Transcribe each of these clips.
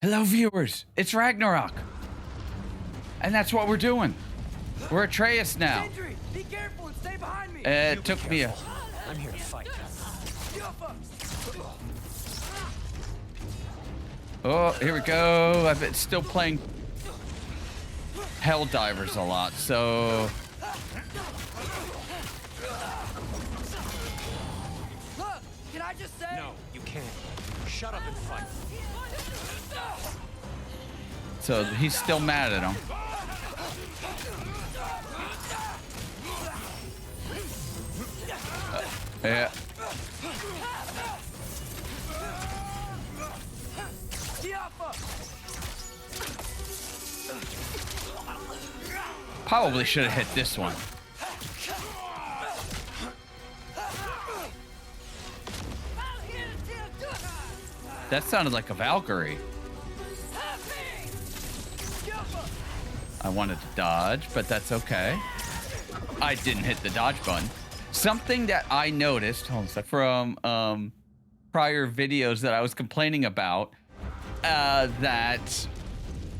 Hello, viewers. It's Ragnarok. And that's what we're doing. We're Atreus now. Sentry, be careful and stay behind me. It took me a... I'm here to fight. Oh, here we go. I've been still playing Helldivers a lot, so... Look, can I just say? No, you can't. Shut up and fight. So he's still mad at him. Yeah. Probably should have hit this one. That sounded like a Valkyrie. I wanted to dodge, but that's okay. I didn't hit the dodge button. Something that I noticed from prior videos that I was complaining about, that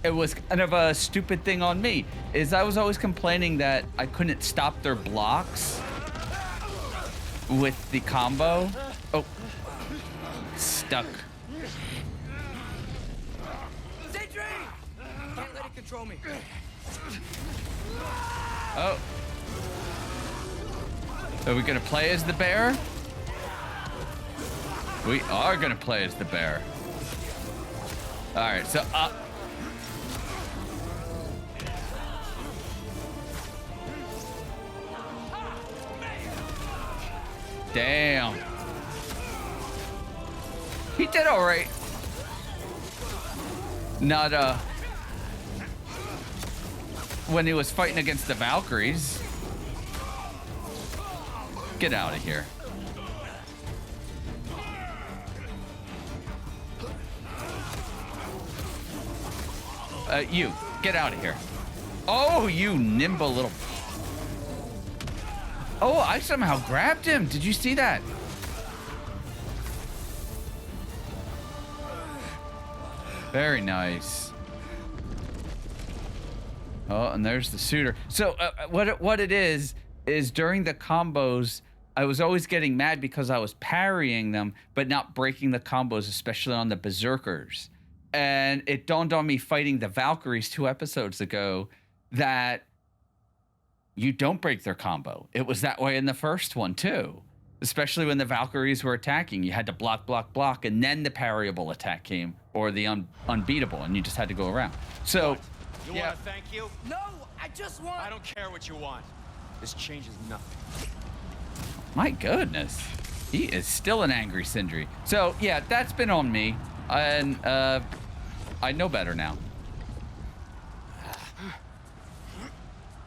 it was kind of a stupid thing on me, is I was always complaining that I couldn't stop their blocks with the combo. Oh, stuck. Sentry! Can't let it control me. Oh. Are we gonna play as the bear? We are gonna play as the bear. Alright, so damn. He did alright. Not when he was fighting against the Valkyries. Get out of here. You, get out of here. Oh, you nimble little... Oh, I somehow grabbed him. Did you see that? Very nice. Oh, and there's the suitor. So what it is during the combos, I was always getting mad because I was parrying them, but not breaking the combos, especially on the berserkers. And it dawned on me fighting the Valkyries 2 episodes ago that you don't break their combo. It was that way in the first one too. Especially when the Valkyries were attacking, you had to block, block, block, and then the parryable attack came, or the unbeatable, and you just had to go around. So, You yeah. want to thank you? No, I just want... I don't care what you want. This changes nothing. My goodness, he is still an angry Sindri. So yeah, that's been on me, and I know better now.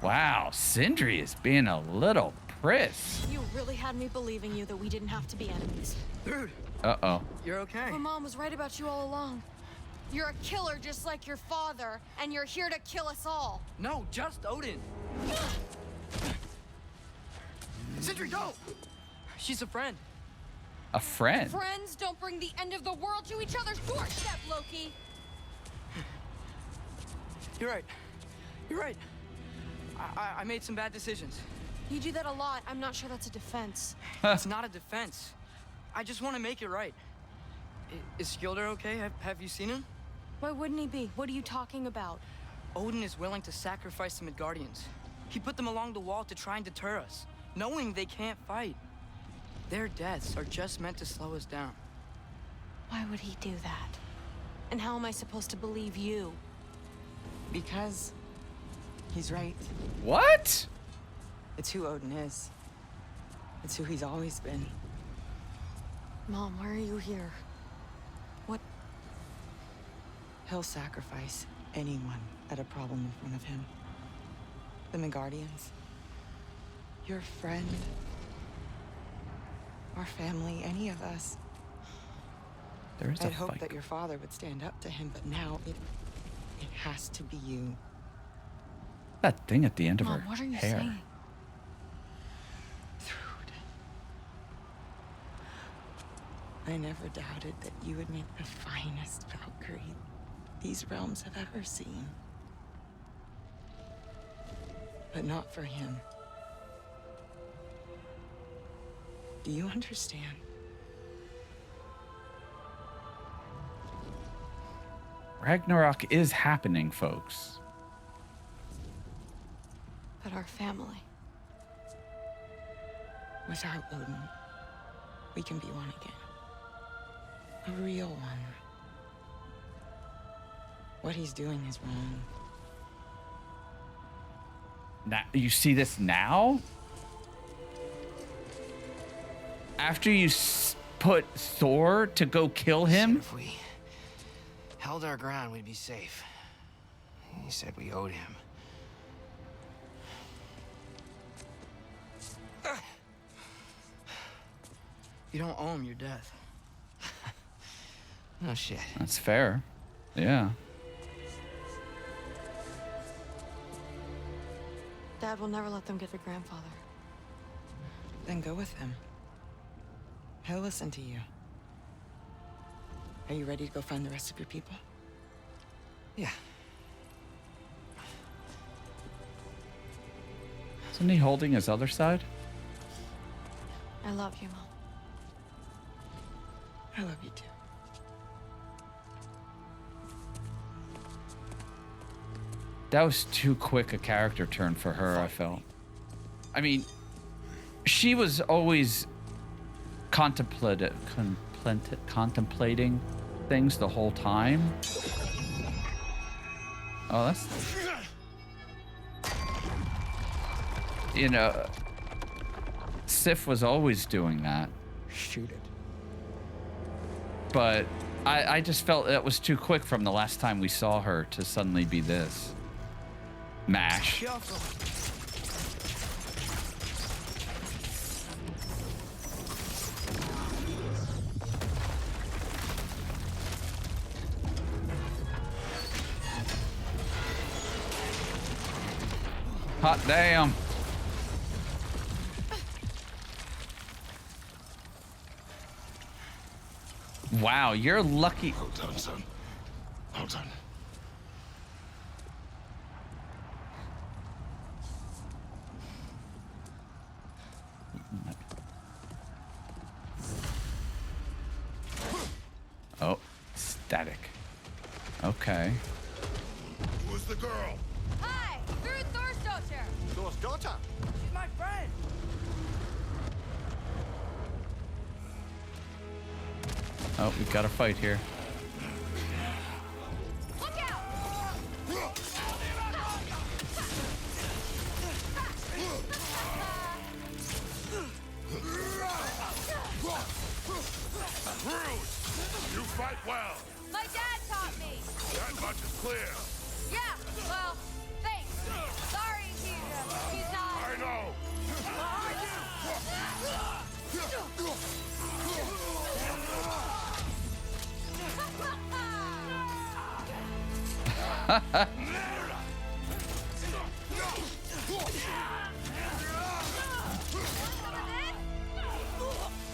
Wow, Sindri is being a little priss. You really had me believing you that we didn't have to be enemies. Dude, Uh-oh. you're okay. My mom was right about you all along. You're a killer just like your father, and you're here to kill us all. No, just Odin. Sentry, go! She's a friend. A friend? Friends don't bring the end of the world to each other's doorstep, Loki. You're right. You're right. I made some bad decisions. You do that a lot. I'm not sure that's a defense. It's not a defense. I just want to make it right. Is Skilder okay? Have you seen him? Why wouldn't he be? What are you talking about? Odin is willing to sacrifice the Midgardians. He put them along the wall to try and deter us, knowing they can't fight. Their deaths are just meant to slow us down. Why would he do that? And how am I supposed to believe you? Because he's right. What? It's who Odin is. It's who he's always been. Mom, why are you here? What? He'll sacrifice anyone at a problem in front of him. The Midgardians. Your friend. Our family, any of us. There is a I'd hoped fight. that your father would stand up to him, but now it has to be you. That thing at the end of Mom, her what are you hair. saying? Thrud. I never doubted that you would make the finest Valkyrie. these realms have ever seen. But not for him. Do you understand? Ragnarok is happening, folks. But our family. Without Odin, we can be one again. A real one. What he's doing is wrong. Now, you see this now? After you put Thor to go kill him? If we held our ground, we'd be safe. He said we owed him. You don't owe him your death. No shit. That's fair. Yeah. Dad will never let them get their grandfather. Then go with him. He'll listen to you. Are you ready to go find the rest of your people? Yeah. Isn't he holding his other side? I love you, Mom. I love you too. That was too quick a character turn for her, I felt. I mean, she was always contemplating things the whole time. Oh, that's... You know, Sif was always doing that. Shoot it. But I just felt that was too quick from the last time we saw her to suddenly be this. Mash. Hot damn. Wow, you're lucky. Hold on, son. Hold on. Oh, static. Okay. Who's the girl? Hi! Through Thor's daughter! Thor's daughter. She's my friend. Oh, we got a fight here. Look out! Rude! You fight well. My dad taught me! That much is clear. Yeah, well, thanks. Sorry, he's not... I know.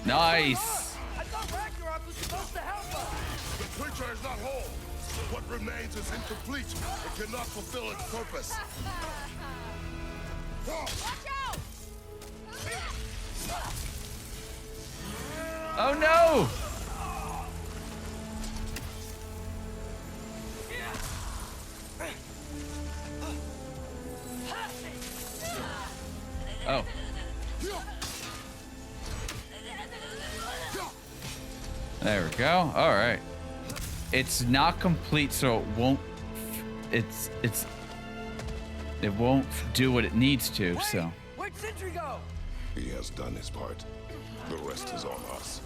Nice. I thought Ragnarok was supposed to help us. The creature is not whole. What remains is incomplete. It cannot fulfill its purpose. Watch out! Oh no! Oh. There we go. All right. It's not complete, so it won't. It won't do what it needs to. So. Where'd Sentry go? He has done his part. The rest is on us.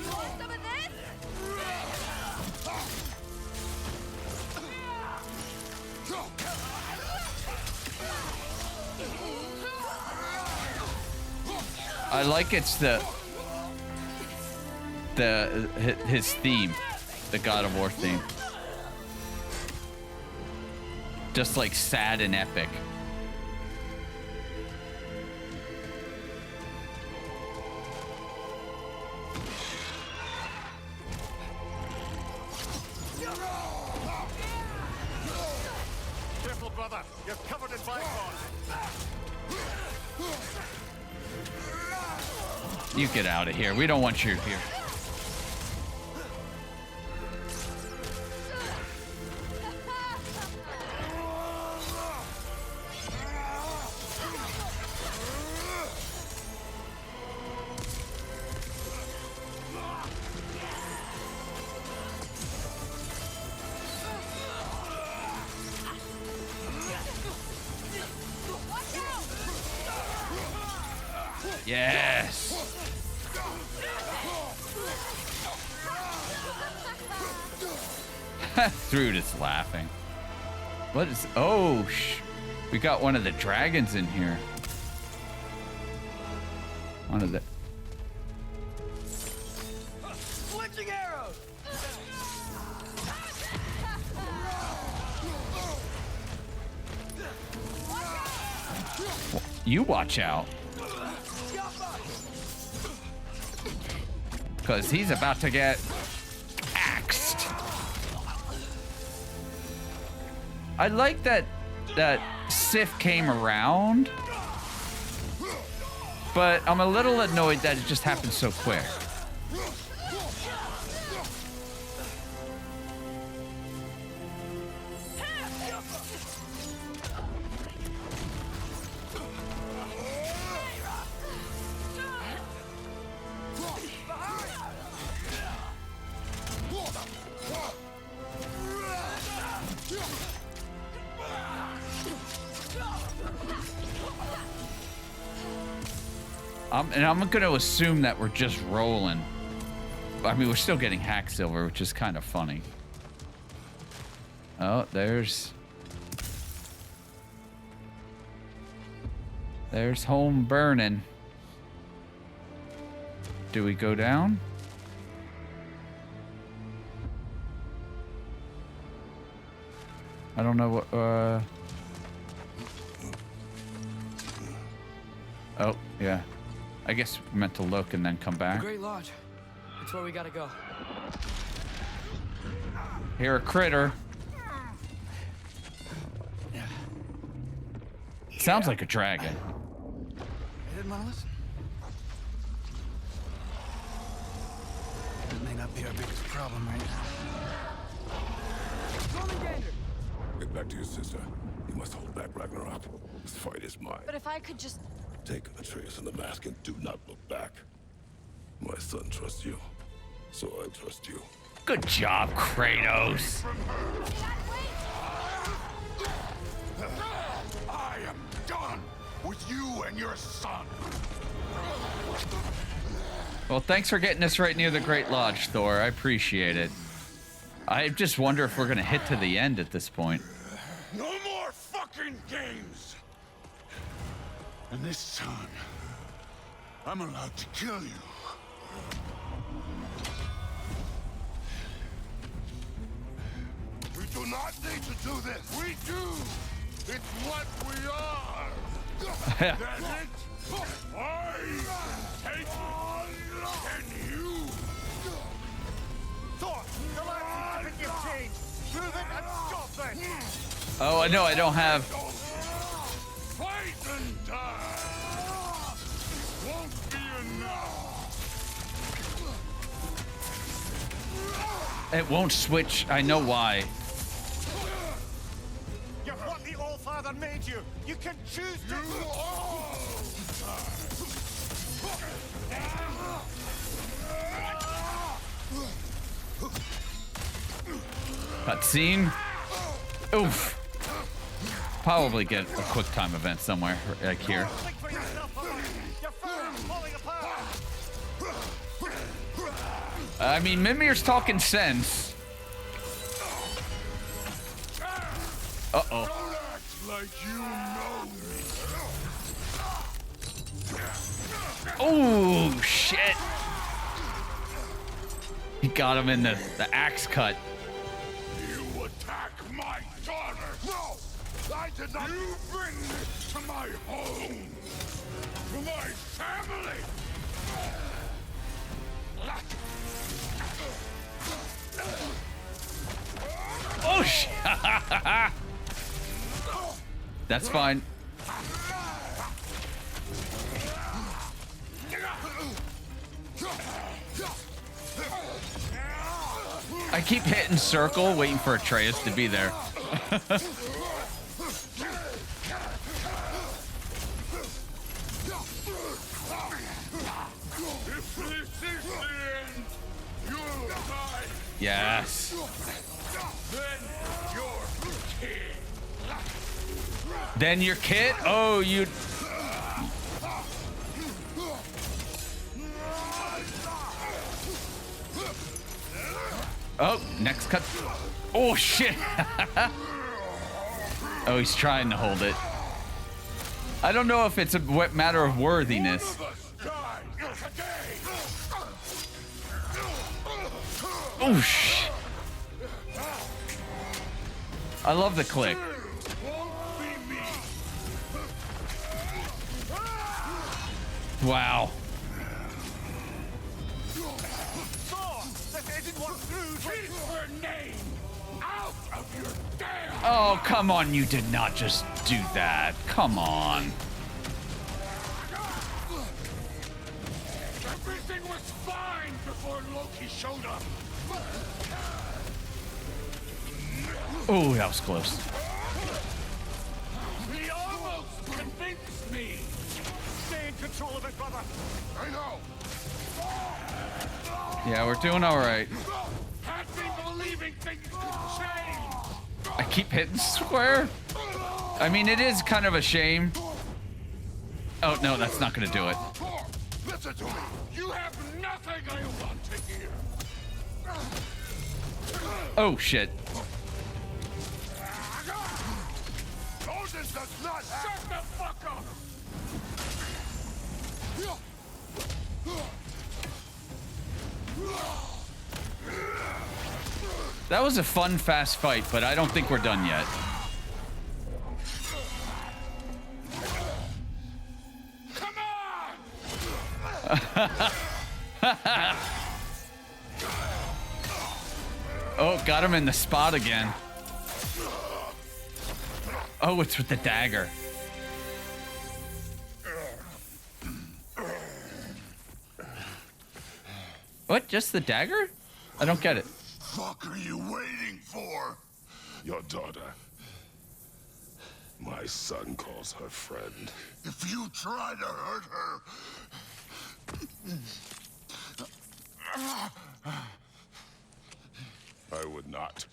Want some of this? I like it's his theme, the God of War theme. Just like sad and epic. You're covered in Vicon. You get out of here. We don't want you here. Yes. Thrud is laughing. What is? Oh, we got one of the dragons in here. One of the. Switching arrows. You watch out. Because he's about to get axed. I like that Sif came around, but I'm a little annoyed that it just happened so quick. And I'm going to assume that we're just rolling. I mean, we're still getting hack silver, which is kind of funny. Oh, there's home burning. Do we go down? I don't know what, oh, yeah. I guess we meant to look and then come The back. Great Lodge. It's where we gotta go. Hear a critter. Sounds like a dragon. You didn't want to listen? It may not be our biggest problem right now. Get back to your sister. You must hold back Ragnarok. This fight is mine. But if I could just... Take Atreus and the mask and do not look back. My son trusts you, so I trust you. Good job, Kratos. I am done with you and your son. Well, thanks for getting us right near the Great Lodge, Thor. I appreciate it. I just wonder if we're gonna hit to the end at this point. No more fucking games. And this time, I'm allowed to kill you. We do not need to do this. We do. It's what we are. That's it. I take it. And you. Thor, the last thing you've changed. Prove it and stop it. Oh, no, I don't have... Fight and die. Won't be enough. It won't switch. I know why. You're what the All-Father made you. You can choose to... Cutscene. Oof. Probably get a quick time event somewhere, like here. Think for yourself, Owen. Your father's falling apart. I mean, Mimir's talking sense. Uh-oh. Don't act like you know me. Oh, shit. He got him in the axe cut. You attack my daughter. No, I did not. You bring this to my home, to my family. Oh, shit. That's fine. I keep hitting circle, waiting for Atreus to be there. Yes. Then your kid? Oh, you. Oh, next cut. Oh, shit. Oh, he's trying to hold it. I don't know if it's a matter of worthiness. Oh, shit. I love the click. Wow. Oh, come on. You did not just do that. Come on. Everything was fine before Loki showed up. Oh, that was close. He almost convinced me. Stay in control of it, brother. I know. Yeah, we're doing all right. Had me believing things could change. I keep hitting square. I mean, it is kind of a shame. Oh, no, that's not going to do it. Thor, listen to me. You have nothing I want to hear. Oh, shit. Odin does not shut the fuck up. That was a fun, fast fight, but I don't think we're done yet. Come on! Oh, got him in the spot again. Oh, it's with the dagger. What? Just the dagger? I don't get it. Fuck are you waiting for? Your daughter. My son calls her friend. If you try to hurt her... I would not.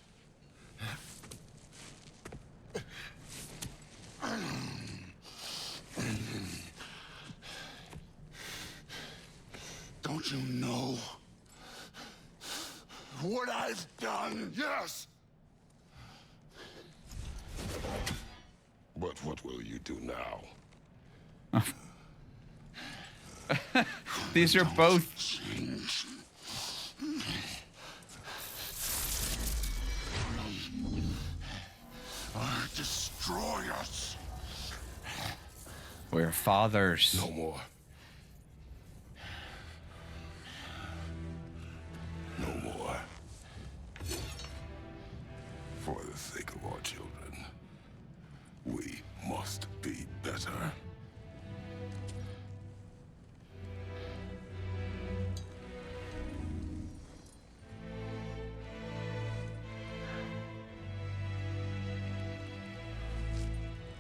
Don't you know what I've done? Yes! But what will you do now? These are both... Change. Or destroy us. We're fathers. No more. No more. For the sake of our children, we must be better.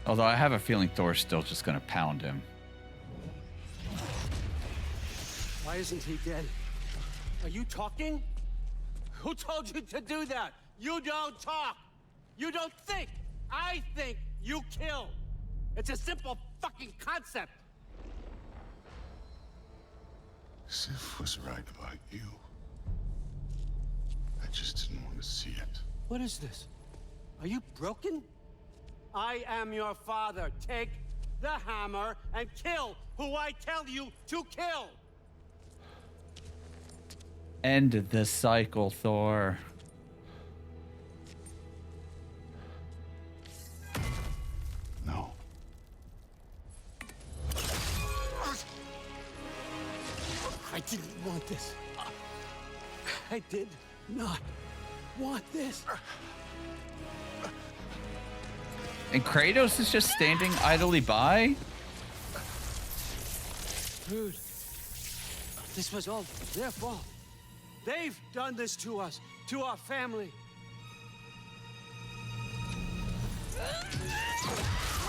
Although I have a feeling Thor's still just gonna pound him. Why isn't he dead? Are you talking? Who told you to do that? You don't talk. You don't think. I think, you kill. It's a simple fucking concept. Sif was right about you. I just didn't want to see it. What is this? Are you broken? I am your father. Take the hammer and kill who I tell you to kill. End the cycle, Thor. No. I didn't want this. I did not want this. And Kratos is just standing idly by? Dude, this was all their fault. They've done this to us, to our family.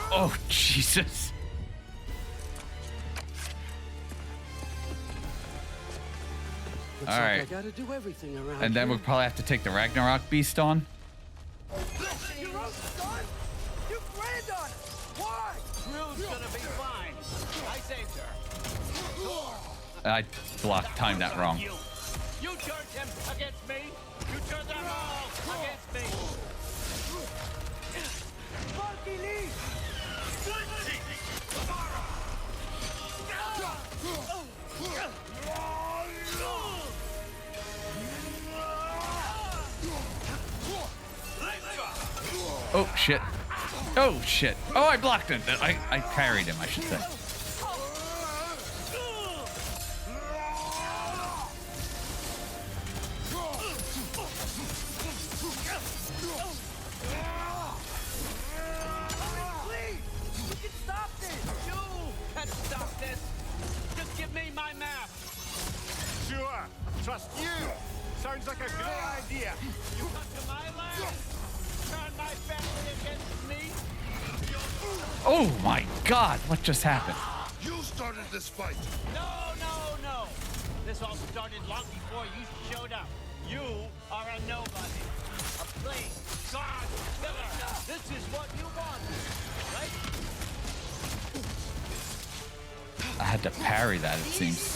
Oh, Jesus. Looks All like right. I gotta do everything around And then here. we'll probably have to take the Ragnarok beast on. Your own son? You planned on it! Why? Rude's gonna be fine. I saved her. I timed that wrong. You turned him against me. You turned them all against me. Funky leave! Oh, shit. Oh, shit. Oh, I blocked it. I parried him, I should say. Please! We can stop this! You can stop this. Just give me my map. Sure! Trust you! Sounds like a great idea! You come to my land. Turn my family against me. Oh, my God. What just happened? You started this fight. No. This all started long before you showed up. You are a nobody. A plague, god, killer. This is what you want, right? I had to parry that, it seems.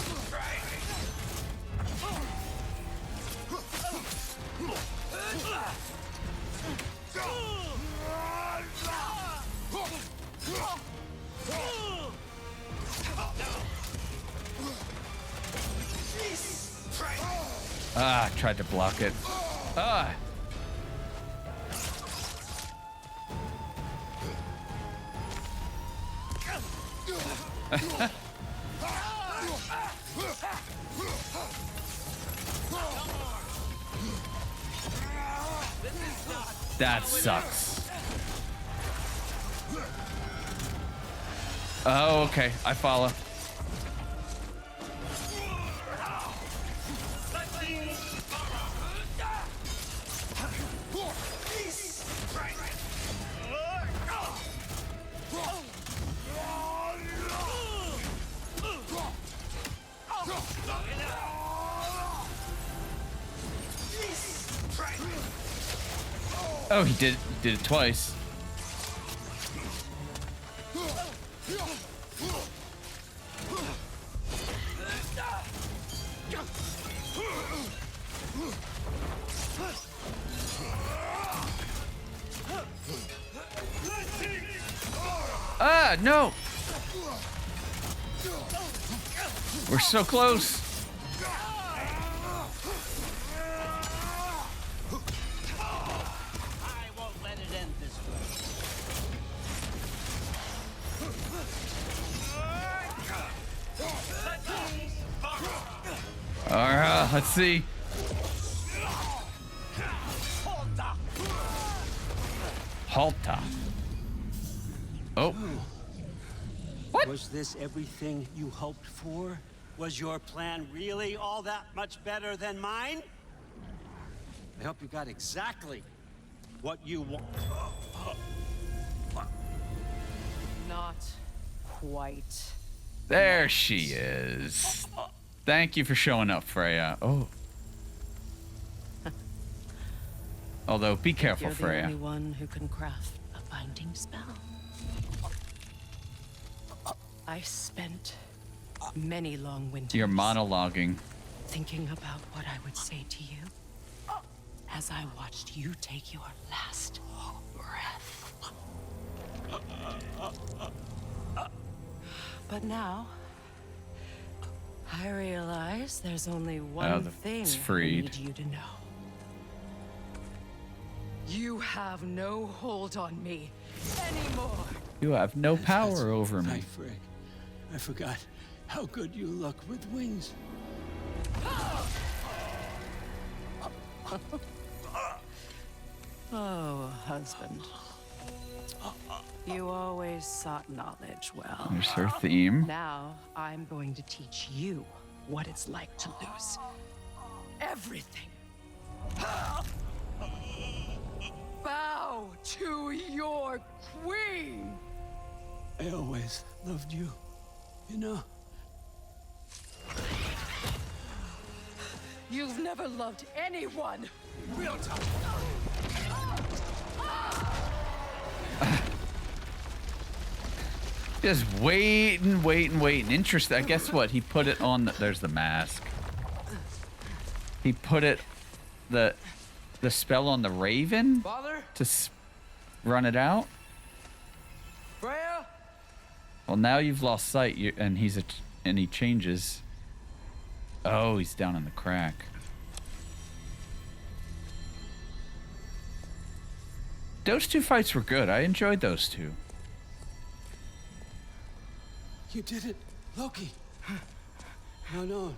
Ah, I tried to block it. Ah. That sucks. Oh, okay. I follow. Oh, he did it twice. Ah, no. We're so close. I won't let it end this way. All right, let's see. Halta. Oh. What? Was this everything you hoped for? Was your plan really all that much better than mine? I hope you got exactly what you want. Not quite. There she is. Thank you for showing up, Freya. Oh. Although, be careful, You're the Freya. only one who can craft a binding spell. I spent many long winters You're monologuing. thinking about what I would say to you as I watched you take your last breath. But now, I realize there's only one thing it's I freed. need you to know. You have no hold on me anymore. You have no power over me. Right, Frick. I forgot how good you look with wings. Oh, husband. You always sought knowledge well. There's her theme. Now I'm going to teach you what it's like to lose everything. Bow to your queen. I always loved you, you know. You've never loved anyone. Real talk. Just waiting. Interesting. I guess what? He put it on there's the mask. He put it the spell on the raven Father? to run it out. Freya? Well, now you've lost sight, and he changes. Oh, he's down in the crack. Those two fights were good. I enjoyed those two. You did it, Loki. No.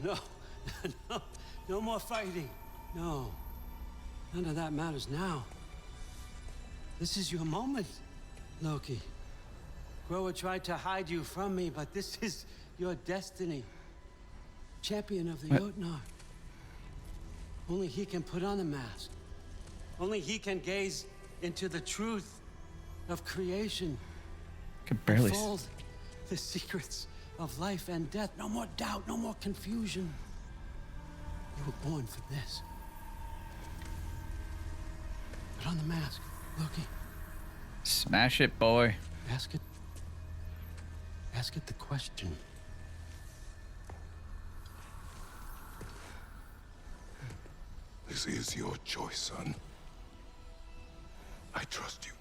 No more fighting. No. None of that matters now. This is your moment, Loki. Groa tried to hide you from me, but this is your destiny. Champion of the Jotnar. Only he can put on the mask. Only he can gaze into the truth of creation. Could barely. Unfold the secrets of life and death. No more doubt, no more confusion. You were born for this. Put on the mask, Loki. Smash it, boy. Ask it the question. This is your choice, son. I trust you.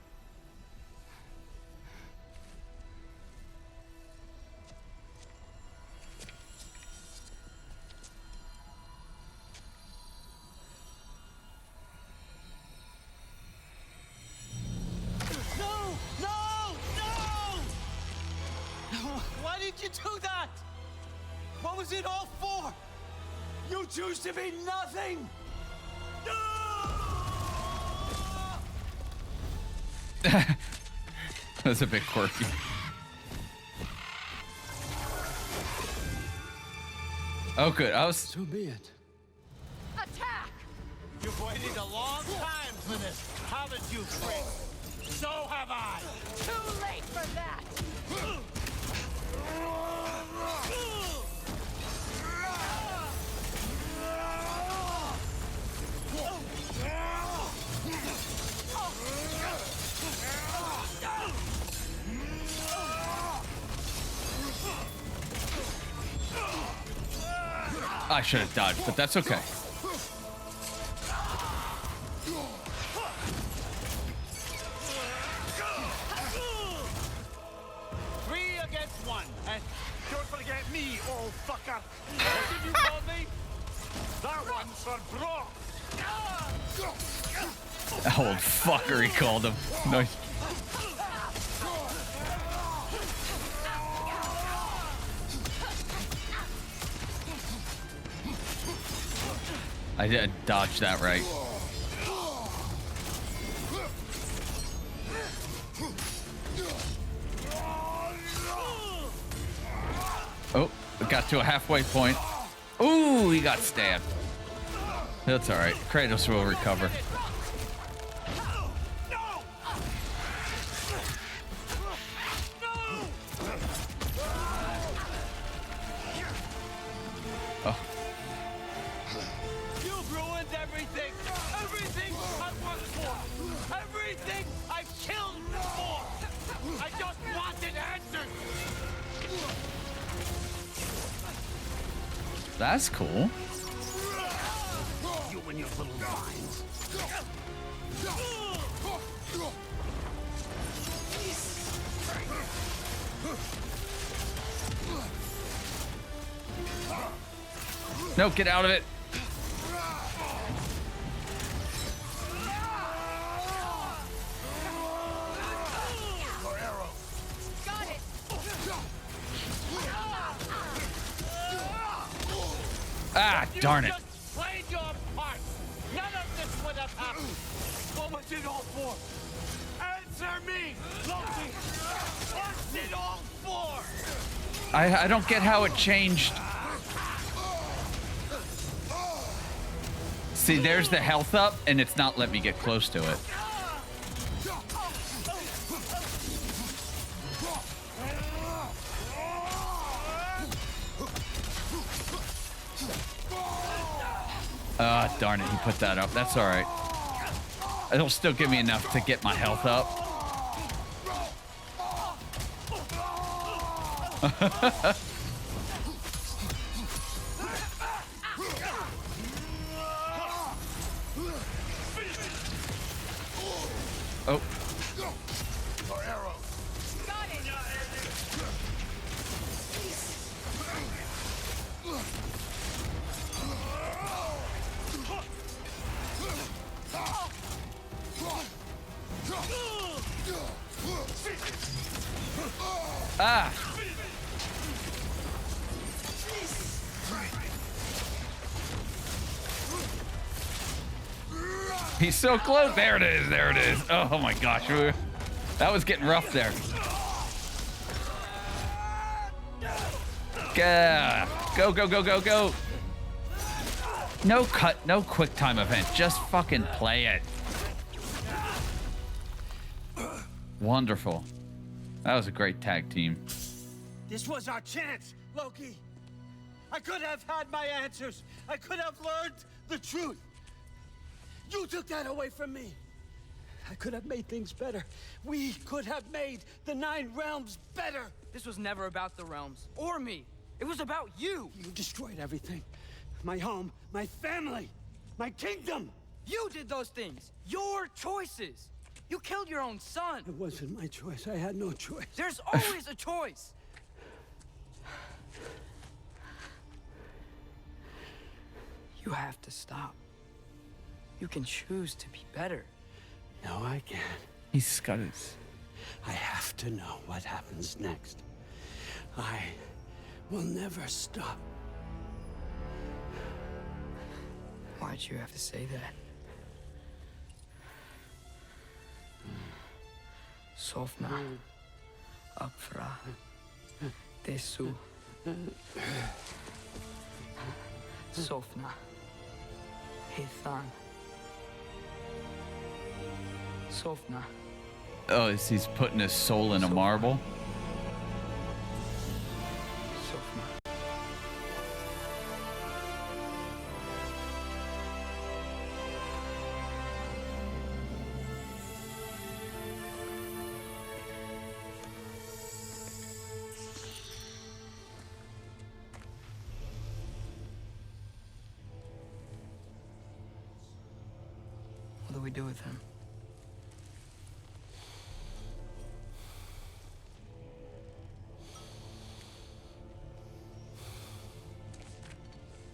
Why did you do that? What was it all for? You choose to be nothing! That's a bit quirky. Oh, good. I was. So be it. Attack! You've waited a long time for this, haven't you, Frank? So have I. Too late for that! I should have dodged, but that's okay. 3 against 1, and don't forget me, old fucker. What did you call me? That one's for Brock. Old fucker, he called him. Nice. I did dodge that right. Oh, we got to a halfway point. Ooh, he got stabbed. That's all right. Kratos will recover. Oh. You've ruined everything. Everything I've worked for. Everything I've killed for. I just wanted answers. That's cool. You and your little minds. No, get out of it. Got it! Ah, darn it. Just played your part. None of this would have happened. What was it all for? Answer me, Loki! What's it all for? I don't get how it changed. See, there's the health up, and it's not letting me get close to it. Ah, darn it, he put that up. That's all right. It'll still give me enough to get my health up. Oh. Our arrow. Ah. He's so close. There it is. There it is. Oh my gosh. That was getting rough there. Yeah. Go, go, go, go, go. No cut, no quick time event. Just fucking play it. Wonderful. That was a great tag team. This was our chance, Loki. I could have had my answers. I could have learned the truth. You took that away from me. I could have made things better. We could have made the 9 realms better. This was never about the realms or me. It was about you. You destroyed everything. My home, my family, my kingdom. You did those things. Your choices. You killed your own son. It wasn't my choice. I had no choice. There's always a choice. You have to stop. You can choose to be better. No, I can't. He's got his... I have to know what happens next. I will never stop. Why'd you have to say that? Sofna. Apfra. Desu. Sofna. Hithan. Sofna. Oh, he's putting his soul in a marble? Sofna. What do we do with him?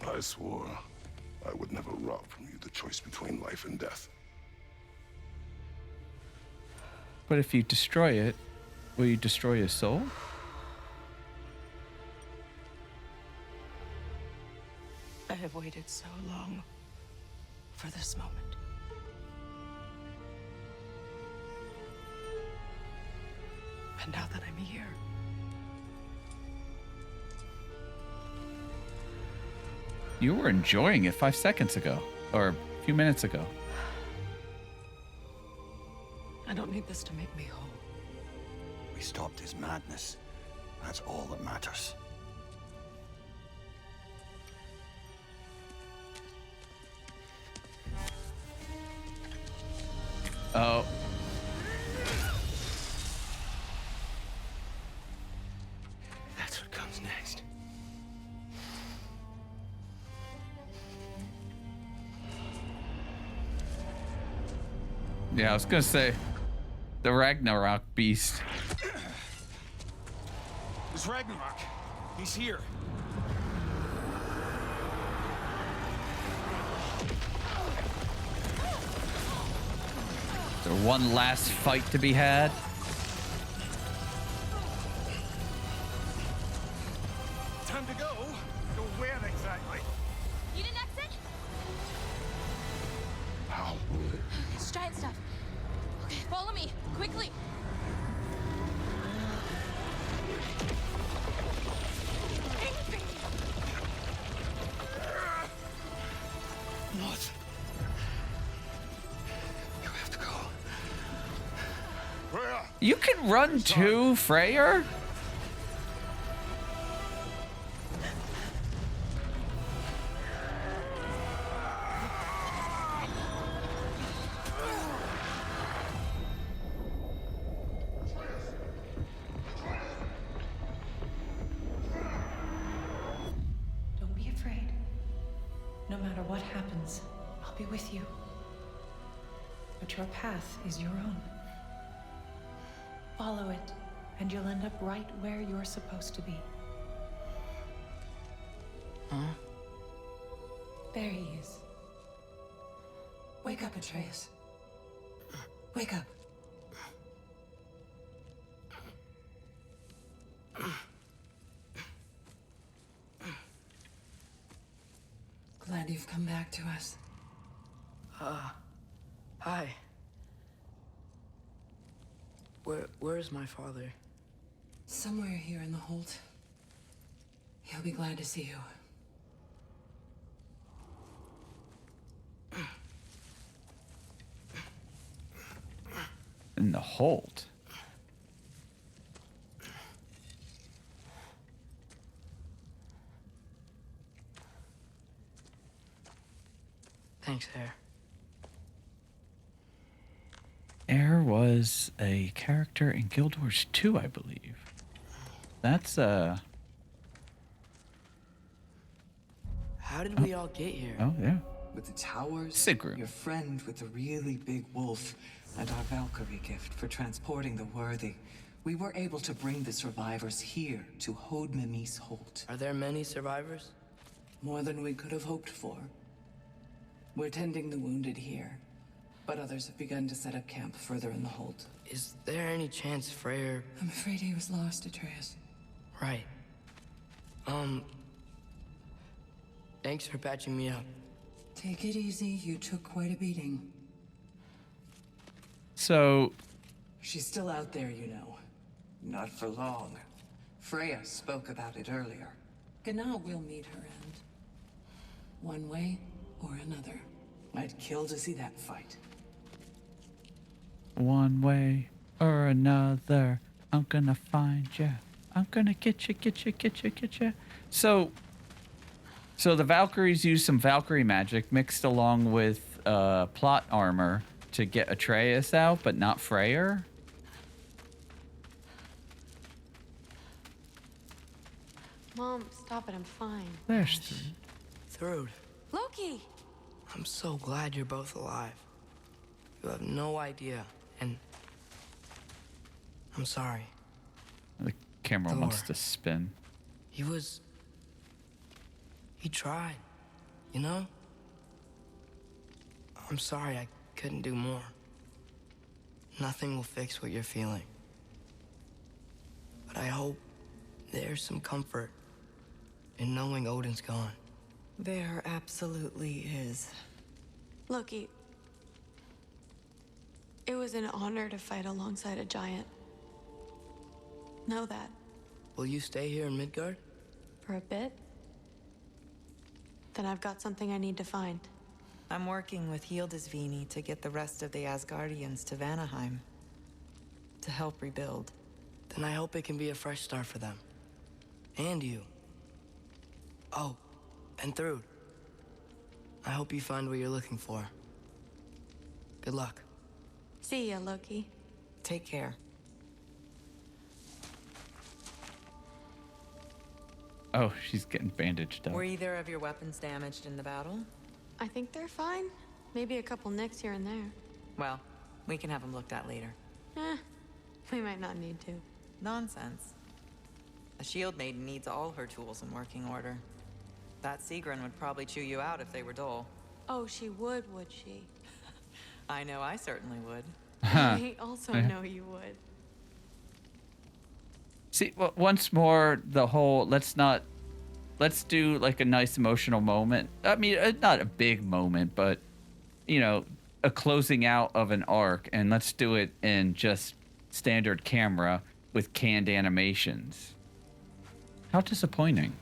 I swore I would never rob from you the choice between life and death. But if you destroy it, will you destroy his soul? I have waited so long for this moment. And now that I'm here, You were enjoying it 5 seconds ago, or a few minutes ago. I don't need this to make me whole. We stopped his madness. That's all that matters. Oh. That's what comes next. Yeah, I was gonna say the Ragnarok beast. It's Ragnarok. He's here. Is there one last fight to be had? Time to go. Go where exactly? You didn't exit? How? It's giant stuff. Okay. Follow me, quickly. What? You have to go. Freya! You can run too, Freyr. Don't be afraid. No matter what happens, I'll be with you. But your path is your own. Follow it, and you'll end up right where you're supposed to be. Huh? There he is. Wake up, Atreus. Wake up. Glad you've come back to us. Hi. Where's my father? Somewhere here in the hold. He'll be glad to see you. In the hold. Thanks, Air. Air was a character in Guild Wars 2, I believe. That's How did we all get here? Oh yeah. With the towers, Sigrun. your friend with the really big wolf, and our Valkyrie gift for transporting the worthy, we were able to bring the survivors here to Hod Mimi's Holt. Are there many survivors? More than we could have hoped for. We're tending the wounded here, but others have begun to set up camp further in the Holt. Is there any chance Freyr... I'm afraid he was lost, Atreus. Right. Thanks for patching me up. Take it easy. You took quite a beating. So. She's still out there, you know. Not for long. Freya spoke about it earlier. Gna will meet her end. One way or another. I'd kill to see that fight. One way or another, I'm gonna find ya. I'm gonna get ya. So the Valkyries use some Valkyrie magic mixed along with plot armor to get Atreus out, but not Freyr. Mom, stop it. I'm fine. There's three. Thrud, Loki! I'm so glad you're both alive. You have no idea, and... I'm sorry. The camera Thor. wants to spin. He tried, you know? I'm sorry I couldn't do more. Nothing will fix what you're feeling. But I hope there's some comfort in knowing Odin's gone. There absolutely is. Loki, it was an honor to fight alongside a giant. Know that. Will you stay here in Midgard? For a bit? Then I've got something I need to find. I'm working with Hildisvíni to get the rest of the Asgardians to Vanaheim. To help rebuild. Then I hope it can be a fresh start for them. And you. Oh, and Thrud. I hope you find what you're looking for. Good luck. See ya, Loki. Take care. Oh, she's getting bandaged up. Were either of your weapons damaged in the battle? I think they're fine. Maybe a couple nicks here and there. Well, we can have them looked at later. We might not need to. Nonsense. A shield maiden needs all her tools in working order. That Sigrun would probably chew you out if they were dull. Oh, she would she? I know I certainly would. I also know you would. See, well, once more, the whole let's do like a nice emotional moment. I mean, not a big moment, but you know, a closing out of an arc, and let's do it in just standard camera with canned animations. How disappointing.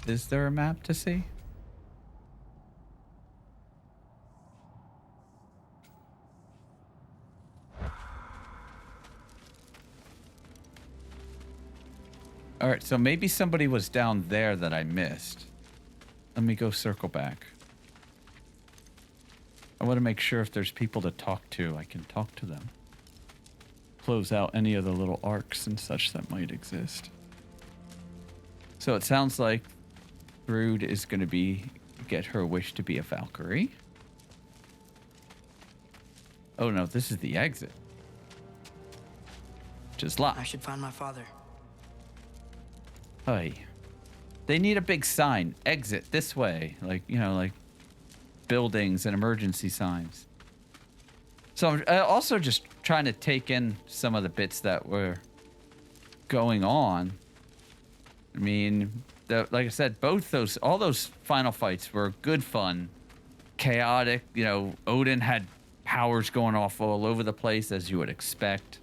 Is there a map to see? All right, so maybe somebody was down there that I missed. Let me go circle back. I want to make sure if there's people to talk to, I can talk to them. Close out any of the little arcs and such that might exist. So it sounds like Thrud is going to get her wish to be a Valkyrie. Oh no, this is the exit. Just locked. I should find my father. Hey, they need a big sign. Exit this way. Like, you know, like buildings and emergency signs. So I'm also just trying to take in some of the bits that were going on. I mean, like I said, all those final fights were good fun. Chaotic, you know, Odin had powers going off all over the place, as you would expect.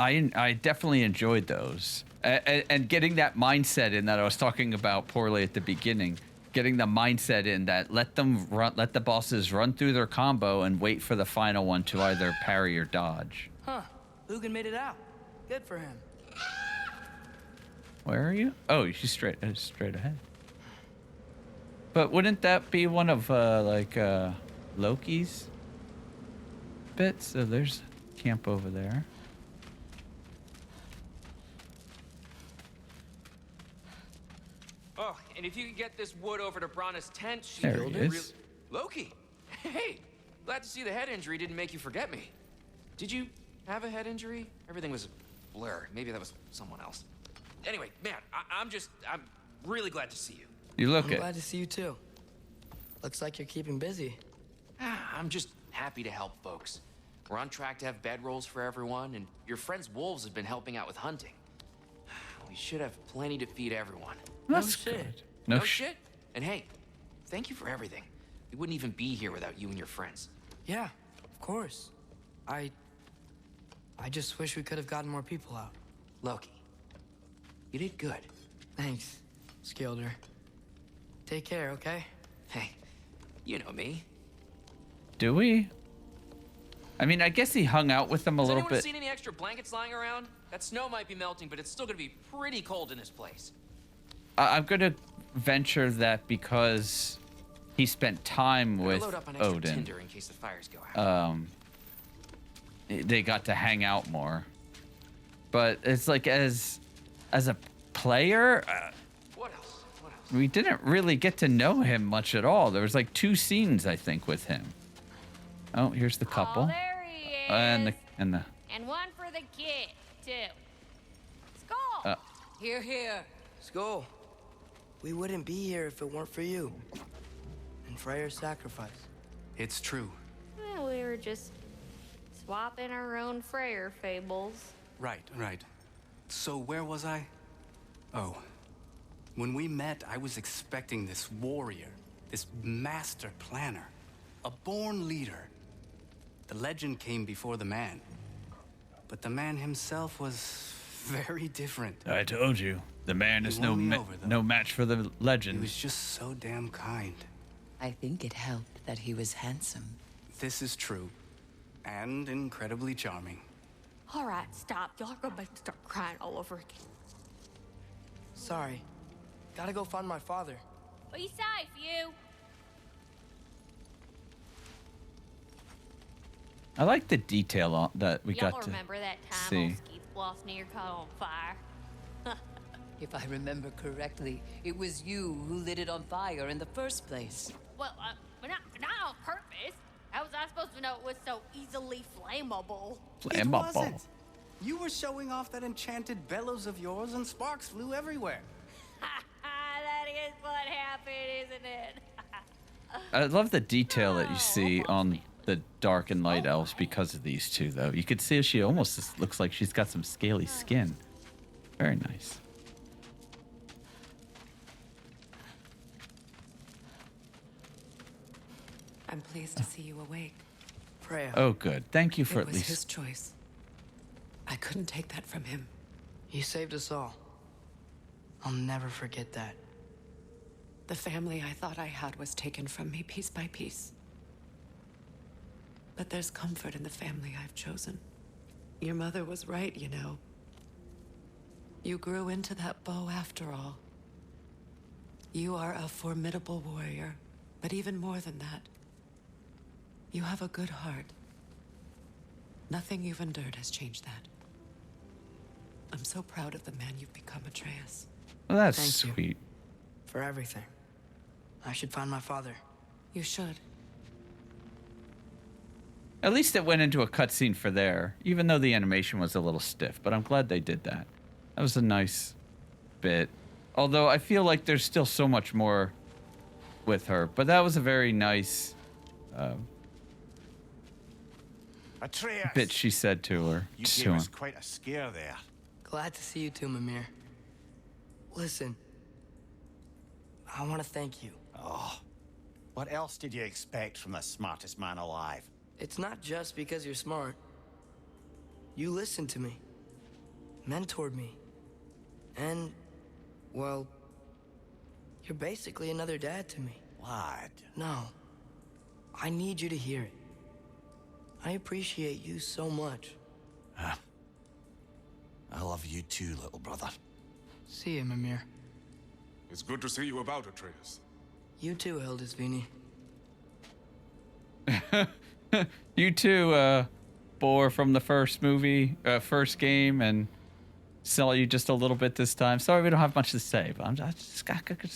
I definitely enjoyed those. And getting that mindset in that I was talking about poorly at the beginning. Getting the mindset in that let the bosses run through their combo and wait for the final one to either parry or dodge. Huh. Lugan made it out. Good for him. Where are you? Oh, she's straight ahead. But wouldn't that be one of Loki's bits? So there's camp over there. Oh, and if you could get this wood over to Brana's tent, she There he is. Loki, hey, glad to see the head injury didn't make you forget me. Did you have a head injury? Everything was a blur. Maybe that was someone else. Anyway, man, I'm really glad to see you. You look I'm glad to see you too. Looks like you're keeping busy. I'm just happy to help folks. We're on track to have bedrolls for everyone, and your friend's wolves have been helping out with hunting. We should have plenty to feed everyone. That's no shit. good. No shit. And hey, thank you for everything. We wouldn't even be here without you and your friends. Yeah, of course. I just wish we could have gotten more people out. Loki, you did good. Thanks, Skilder. Take care, okay? Hey, you know me. Do we? I mean, I guess he hung out with them a little Has anyone bit. seen any extra blankets lying around? That snow might be melting, but it's still gonna be pretty cold in this place. I'm gonna venture that because he spent time with Load up on extra Odin. tinder in case the fires go out. They got to hang out more. But it's like as a player, What else? What else? we didn't really get to know him much at all. There was like 2 scenes, I think, with him. Oh, here's the couple. Oh, there he is. And the And one for the kid, too. Skull! Here, here. Skull. We wouldn't be here if it weren't for you. And Freyr's sacrifice. It's true. Well, we were just swapping our own Freyr fables. Right. So where was I? Oh. When we met, I was expecting this warrior, this master planner, a born leader. The legend came before the man. But the man himself was very different. I told you, the man is He no won me over, though. no match for the legend. He was just so damn kind. I think it helped that he was handsome. This is true. And incredibly charming. All right, stop. Y'all are gonna make me start crying all over again. Sorry. Gotta go find my father. Be safe, you. I like the detail on that we Y'all got to remember that time see. old Skeet's Bluff near caught on fire? If I remember correctly, it was you who lit it on fire in the first place. Well, but not on purpose. How was I supposed to know it was so easily flammable? It wasn't. You were showing off that enchanted bellows of yours and sparks flew everywhere. That is what happened, isn't it? I love the detail that you see on the dark and light elves because of these two, though. You could see she almost just looks like she's got some scaly skin. Very nice. I'm pleased to see you awake. Freya. Oh, good. Thank you for It at was least. his choice. I couldn't take that from him. He saved us all. I'll never forget that. The family I thought I had was taken from me piece by piece. But there's comfort in the family I've chosen. Your mother was right, you know. You grew into that bow after all. You are a formidable warrior, but even more than that, you have a good heart. Nothing you've endured has changed that. I'm so proud of the man you've become, Atreus. Well, that's Thank sweet. you for everything. I should find my father. You should. At least it went into a cutscene for there, even though the animation was a little stiff. But I'm glad they did that. That was a nice bit. Although I feel like there's still so much more with her. But that was a very nice Atreus, bit she said to her. you to gave him. us quite a scare there. Glad to see you too, Mimir. Listen, I want to thank you. Oh, what else did you expect from the smartest man alive? It's not just because you're smart. You listened to me, mentored me, and, well, you're basically another dad to me. Lad. No, I need you to hear it. I appreciate you so much. I love you too, little brother. See you, Mimir. It's good to see you about, Atreus. You too, Hildisvini. You too, Boar from the first movie, first game, and sell you just a little bit this time. Sorry, we don't have much to say, but I'm just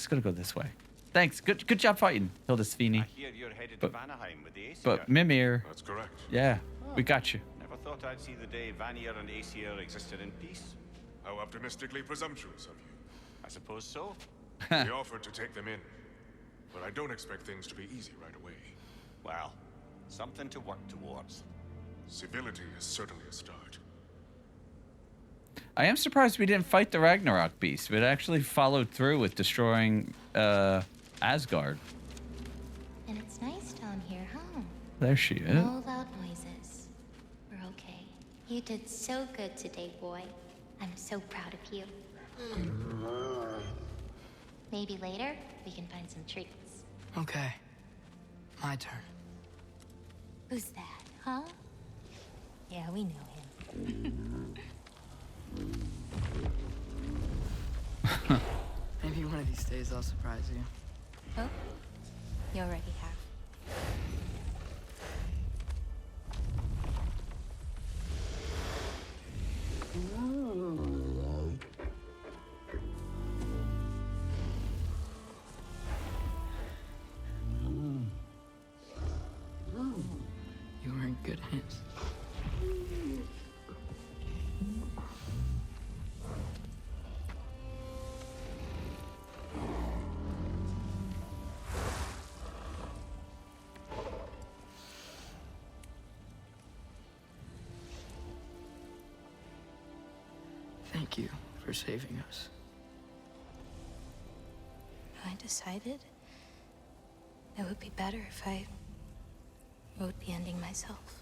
gonna go this way. Thanks. Good job fighting, Hildisvini. I hear you're headed to Vanaheim with the Aesir. But Mimir. That's correct. Yeah, we got you. Never thought I'd see the day Vanir and Aesir existed in peace. How optimistically presumptuous of you. I suppose so. We offered to take them in, but I don't expect things to be easy right away. Well, something to work towards. Civility is certainly a start. I am surprised we didn't fight the Ragnarok beast, but actually followed through with destroying Asgard. And it's nice down here, huh? There she is. No loud noises. We're okay. You did so good today, boy. I'm so proud of you. Maybe later, we can find some treats. Okay. My turn. Who's that, huh? Yeah, we know him. Maybe one of these days I'll surprise you. Oh, you already have. You were in good hands. Thank you for saving us. I decided it would be better if I wrote the ending myself.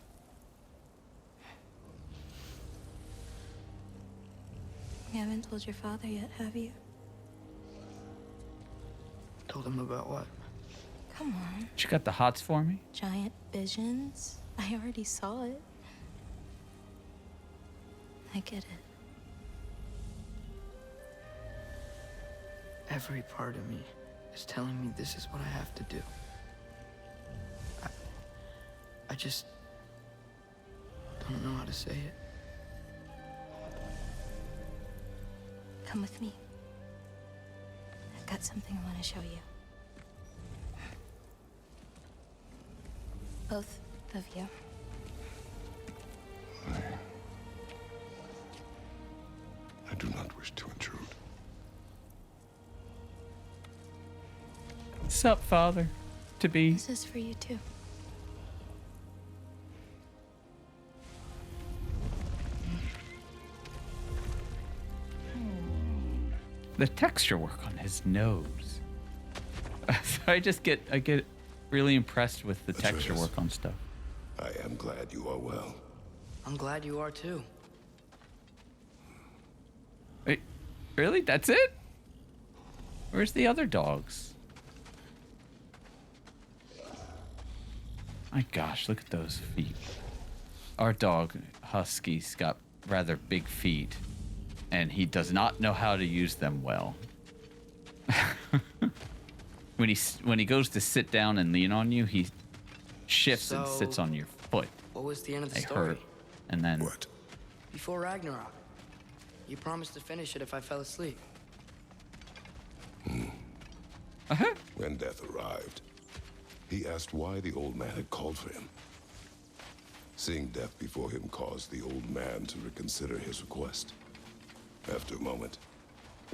You haven't told your father yet, have you? Told him about what? Come on. You got the hots for me? Giant visions? I already saw it. I get it. Every part of me is telling me this is what I have to do. I just don't know how to say it. Come with me. I've got something I want to show you. Both of you. I do not wish to intrude. What's up, father? To be. This is for you too. The texture work on his nose. So I get really impressed with the texture work on stuff. I am glad you are well. I'm glad you are too. Wait, really? That's it? Where's the other dogs? My gosh, look at those feet. Our dog, Husky's got rather big feet, and he does not know how to use them well. When he goes to sit down and lean on you, he shifts and sits on your foot. What was the end of the They story? hurt, and then Before Ragnarok, you promised to finish it if I fell asleep. When death arrived, he asked why the old man had called for him. Seeing death before him caused the old man to reconsider his request. After a moment,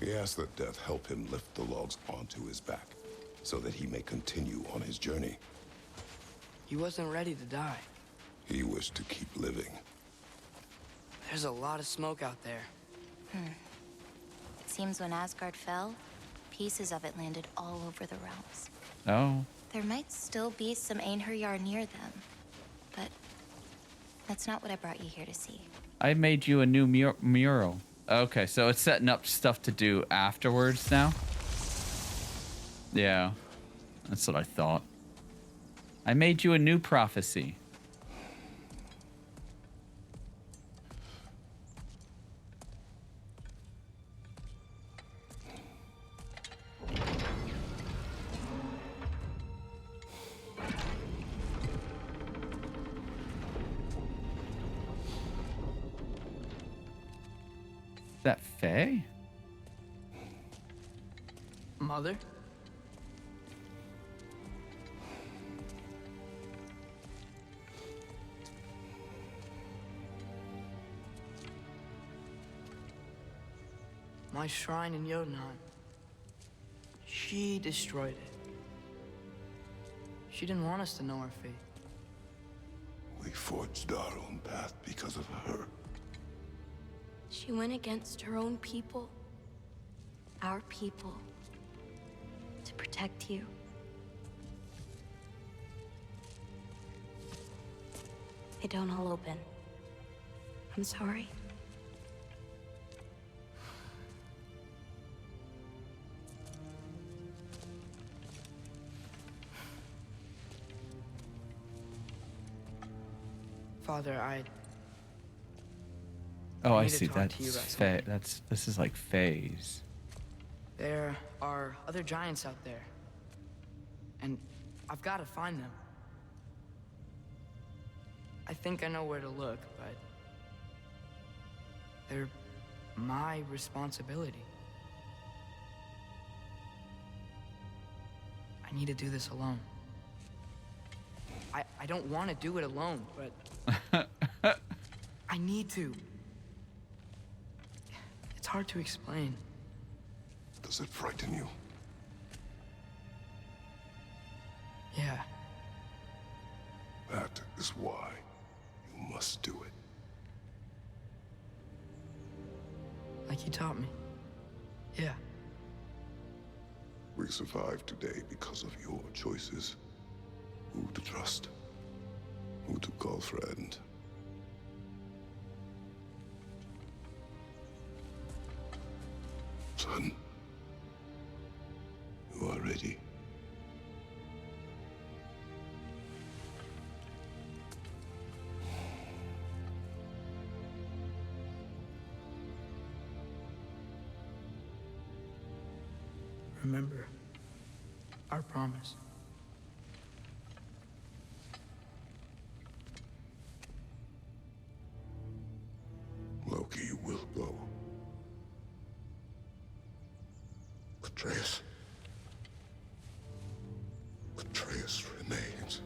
he asked that death help him lift the logs onto his back, so that he may continue on his journey. He wasn't ready to die. He wished to keep living. There's a lot of smoke out there. It seems when Asgard fell, pieces of it landed all over the realms. Oh. There might still be some Einherjar near them, but that's not what I brought you here to see. I made you a new mural. Okay, so it's setting up stuff to do afterwards now. Yeah, that's what I thought. I made you a new prophecy. Is that Faye? Mother? My shrine in Jotunheim. She destroyed it. She didn't want us to know our fate. We forged our own path because of her. She went against her own people. Our people. To protect you. They don't all open. I'm sorry. Father, Oh, I need to see. talk to you about That's this is like phase. There are other giants out there. And I've got to find them. I think I know where to look, but they're my responsibility. I need to do this alone. I don't want to do it alone, but I need to. It's hard to explain. Does it frighten you? Yeah. That is why you must do it. Like you taught me. Yeah. We survive today because of your choices. Who to trust, who to call friend. Son, you are ready. Remember our promise. Loki will go. Atreus. Atreus remains.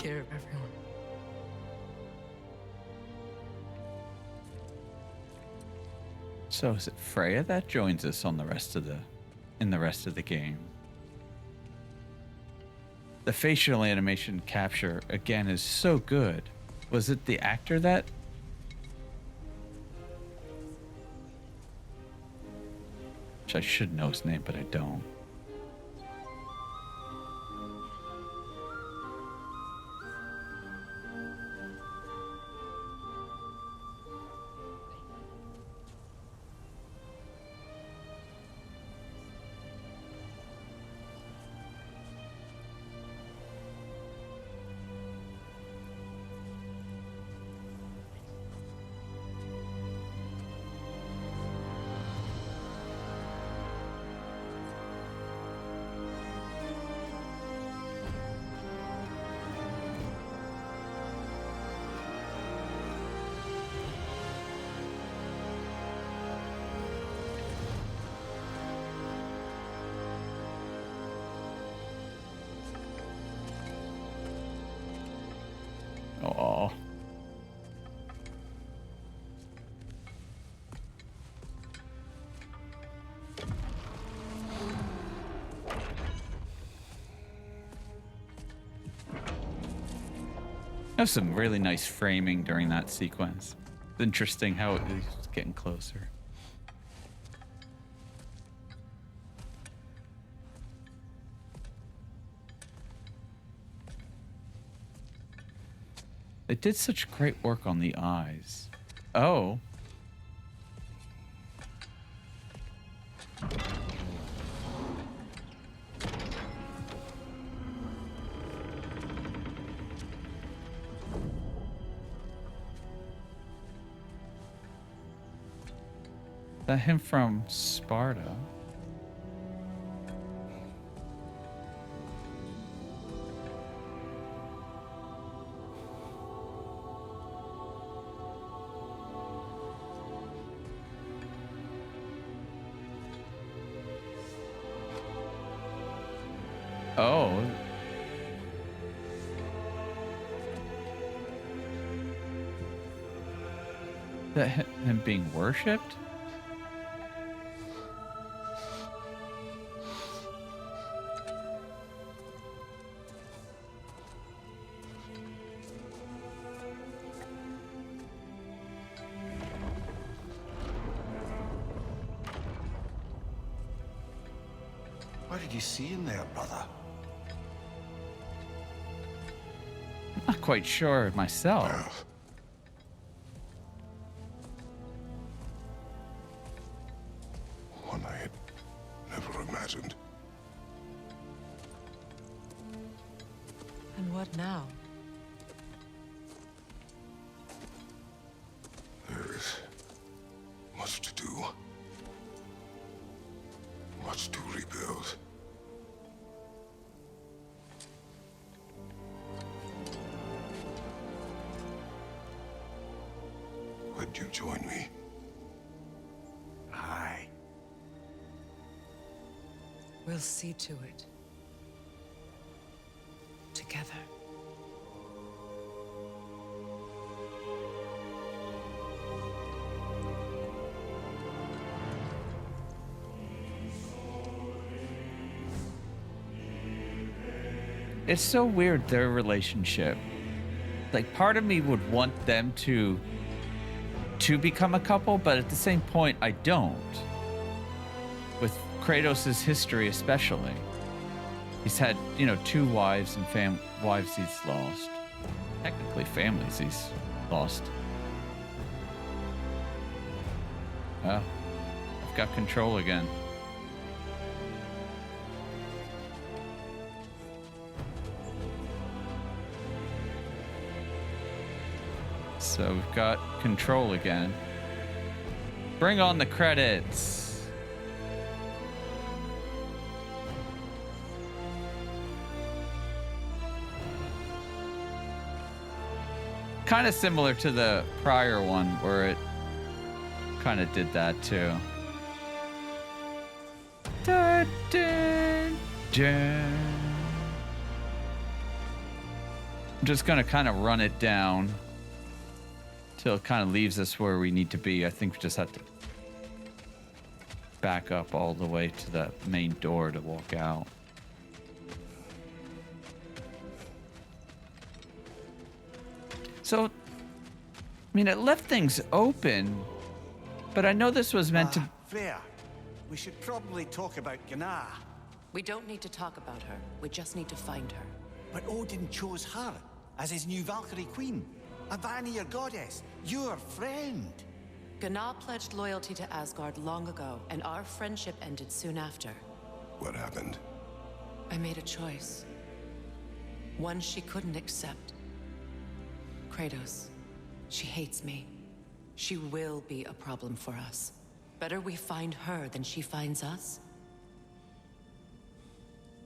care of everyone. So is it Freya that joins us on the rest of the game? The facial animation capture again is so good. Was it the actor that? Which I should know his name, but I don't. Oh. There's some really nice framing during that sequence. It's interesting how it's getting closer. They did such great work on the eyes. Oh. That him from Sparta. Oh. That him being worshipped? What did you see in there, brother? Not quite sure myself. One I had never imagined. And what now? There is much to do. Much to rebuild. Would you join me? Aye. We'll see to it. Together. It's so weird, their relationship. Like, part of me would want them to become a couple, but at the same point, I don't. With Kratos' history especially. He's had, you know, 2 wives and wives he's lost. Technically, families he's lost. Oh, I've got control again. So we've got control again. Bring on the credits. Kind of similar to the prior one where it kind of did that too. Da, da, da. I'm just gonna kind of run it down till it kind of leaves us where we need to be. I think we just have to back up all the way to the main door to walk out. So, I mean, it left things open, but I know this was meant to... Freya, we should probably talk about Gná. We don't need to talk about her. We just need to find her. But Odin chose her as his new Valkyrie queen. A Vanir goddess, your friend. Gná pledged loyalty to Asgard long ago, and our friendship ended soon after. What happened? I made a choice. One she couldn't accept. Kratos. She hates me. She will be a problem for us. Better we find her than she finds us.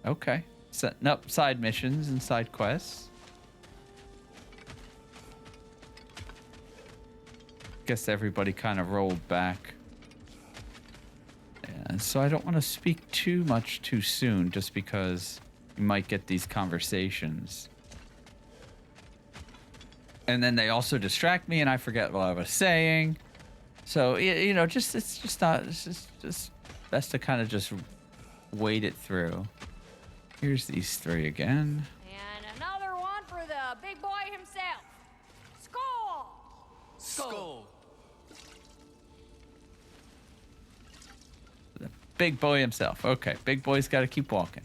Okay. Setting up side missions and side quests. Guess everybody kind of rolled back. And so I don't want to speak too much too soon, just because you might get these conversations. And then they also distract me and I forget what I was saying. So, you know, it's just best to kind of just wait it through. Here's these three again. And another one for the big boy himself. Skull! Skull. The big boy himself. Okay, big boy's got to keep walking.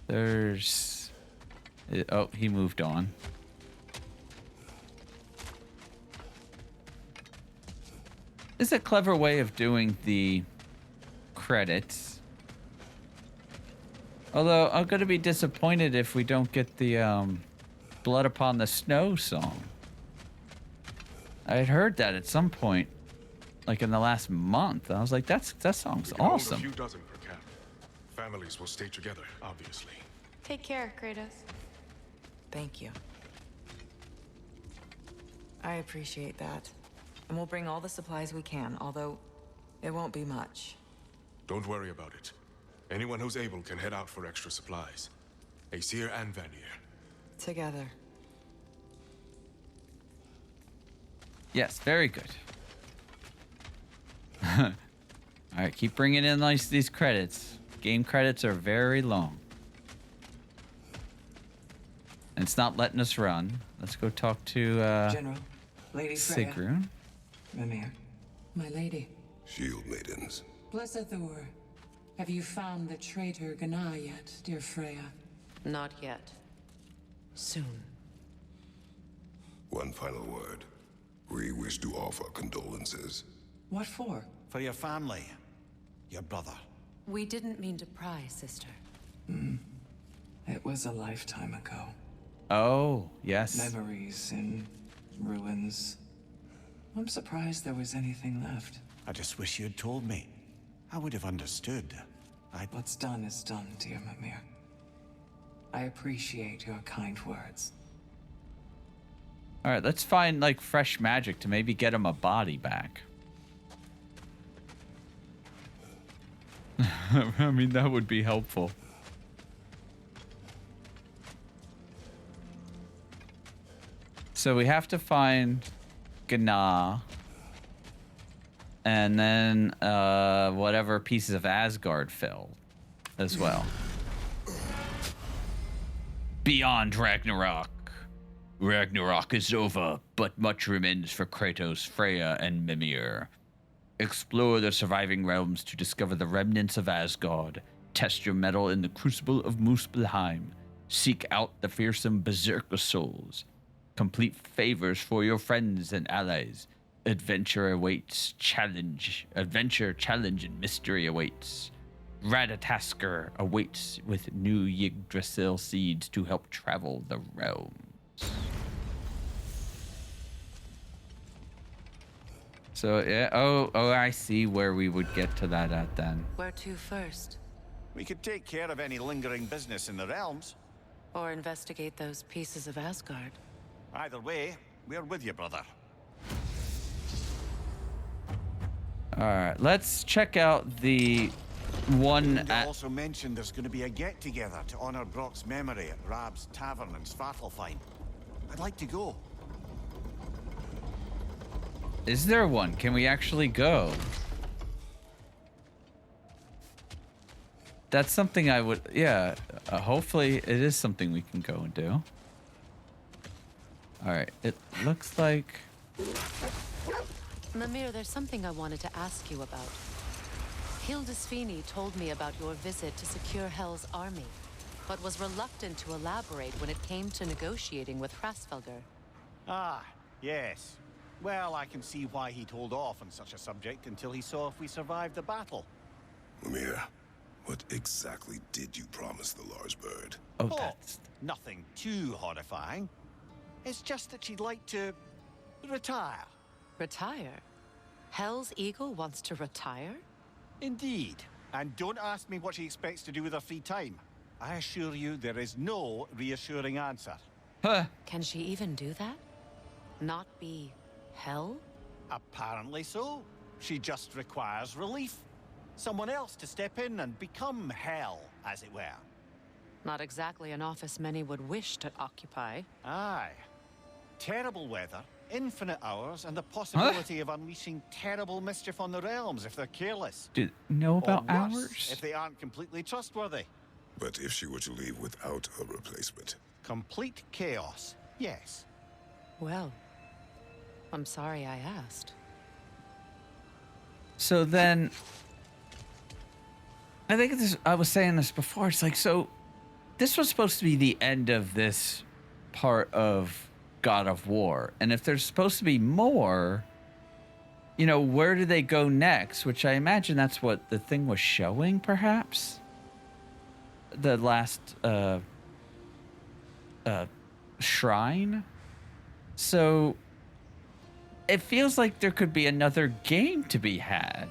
There's... Oh, he moved on. It's a clever way of doing the credits. Although, I'm going to be disappointed if we don't get the Blood Upon the Snow song. I had heard that at some point, like in the last month. I was like, that song's awesome. A few dozen per cap. Families will stay together, obviously. Take care, Kratos. Thank you. I appreciate that. And we'll bring all the supplies we can, although it won't be much. Don't worry about it. Anyone who's able can head out for extra supplies. Aesir and Vanir. Together. Yes, very good. All right, keep bringing in these credits. Game credits are very long. And it's not letting us run. Let's go talk to General, Lady Freya. Sigrun. Mimir. My lady. Shield maidens. Blessed Thor. Have you found the traitor Gná yet, dear Freya? Not yet. Soon. One final word. We wish to offer condolences. What for? For your family. Your brother. We didn't mean to pry, sister. It was a lifetime ago. Oh, yes. Memories in ruins. I'm surprised there was anything left. I just wish you had told me. I would have understood. What's done is done, dear Mimir. I appreciate your kind words. All right, let's find like fresh magic to maybe get him a body back. I mean, that would be helpful. So we have to find Gná. And then whatever pieces of Asgard fell as well. Beyond Ragnarok. Ragnarok is over, but much remains for Kratos, Freya, and Mimir. Explore the surviving realms to discover the remnants of Asgard. Test your mettle in the crucible of Muspelheim. Seek out the fearsome berserker souls. Complete favors for your friends and allies. Adventure, challenge, and mystery awaits. Radatasker awaits with new Yggdrasil seeds to help travel the realms. So, yeah, oh, I see where we would get to that at then. Where to first? We could take care of any lingering business in the realms. Or investigate those pieces of Asgard. Either way, we're with you, brother. All right, let's check out the one. Linda also mentioned there's going to be a get-together to honor Brock's memory at Rab's Tavern in Svartalfheim. I'd like to go. Is there one? Can we actually go? That's something I would, yeah. Hopefully it is something we can go and do. All right, it looks like... Mimir, there's something I wanted to ask you about. Hildisvini told me about your visit to secure Hell's army, but was reluctant to elaborate when it came to negotiating with Hrasfelger. Ah, yes. Well, I can see why he'd hold off on such a subject until he saw if we survived the battle. Mimir, what exactly did you promise the large bird? Oh, that's... Nothing too horrifying. It's just that she'd like to... retire. Retire? Hell's Eagle wants to retire? Indeed. And don't ask me what she expects to do with her free time. I assure you there is no reassuring answer. Huh. Can she even do that? Not be Hell? Apparently so. She just requires relief. Someone else to step in and become Hell, as it were. Not exactly an office many would wish to occupy. Aye. Terrible weather, infinite hours, and the possibility of unleashing terrible mischief on the realms if they're careless. Do you know about Or worse, hours? if they aren't completely trustworthy. But if she were to leave without a replacement? Complete chaos, yes. Well, I'm sorry I asked. So then... I think this, I was saying this before, it's like, so this was supposed to be the end of this part of God of War. And if there's supposed to be more, you know, where do they go next? Which I imagine that's what the thing was showing, perhaps? The last shrine? So it feels like there could be another game to be had.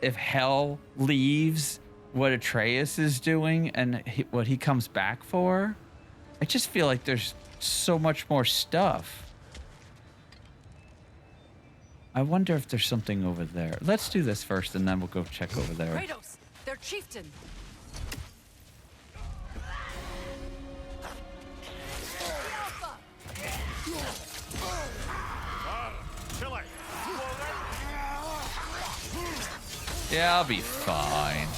If Hell leaves what Atreus is doing and what he comes back for, I just feel like there's so much more stuff. I wonder if there's something over there. Let's do this first and then we'll go check over there. Kratos, their chieftain. Yeah, I'll be fine.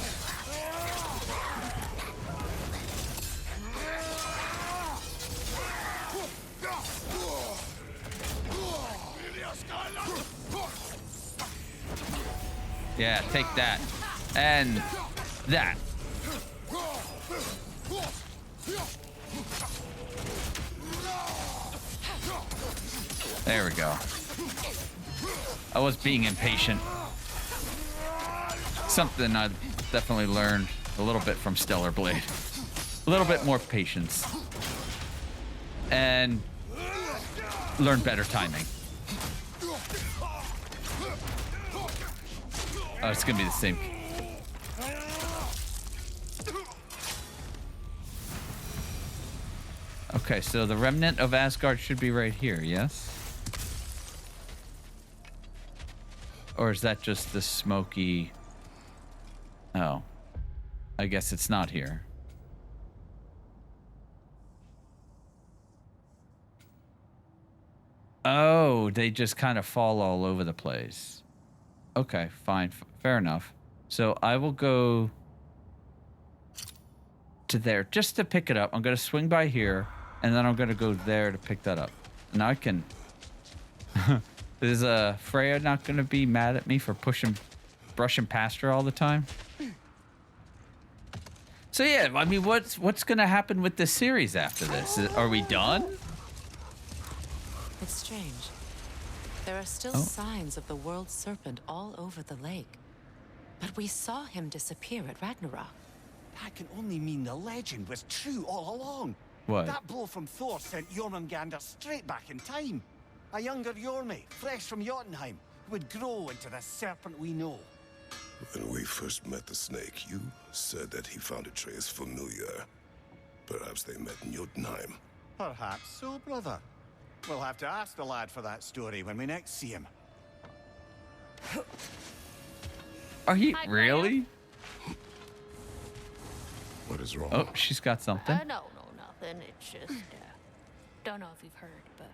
Yeah, take that. And that. There we go. I was being impatient. Something I definitely learned a little bit from Stellar Blade. A little bit more patience. And learn better timing. Oh, it's gonna be the same. Okay, so the remnant of Asgard should be right here, yes? Or is that just the smoky... Oh. I guess it's not here. Oh, they just kind of fall all over the place. Okay, fine. Fair enough. So I will go to there just to pick it up. I'm going to swing by here, and then I'm going to go there to pick that up. Now I can... Is Freya not going to be mad at me for brushing past her all the time? So yeah, I mean, what's going to happen with this series after this? Are we done? It's strange. There are still signs of the world serpent all over the lake. But we saw him disappear at Ragnarok. That can only mean the legend was true all along. What? That blow from Thor sent Jormungandr straight back in time. A younger Jormi, fresh from Jotunheim, who would grow into the serpent we know. When we first met the snake, you said that he found Atreus familiar. Perhaps they met in Jotunheim. Perhaps so, brother. We'll have to ask the lad for that story when we next see him. Are you really? What is wrong? Oh, she's got something. No, nothing. It's just, don't know if you've heard, but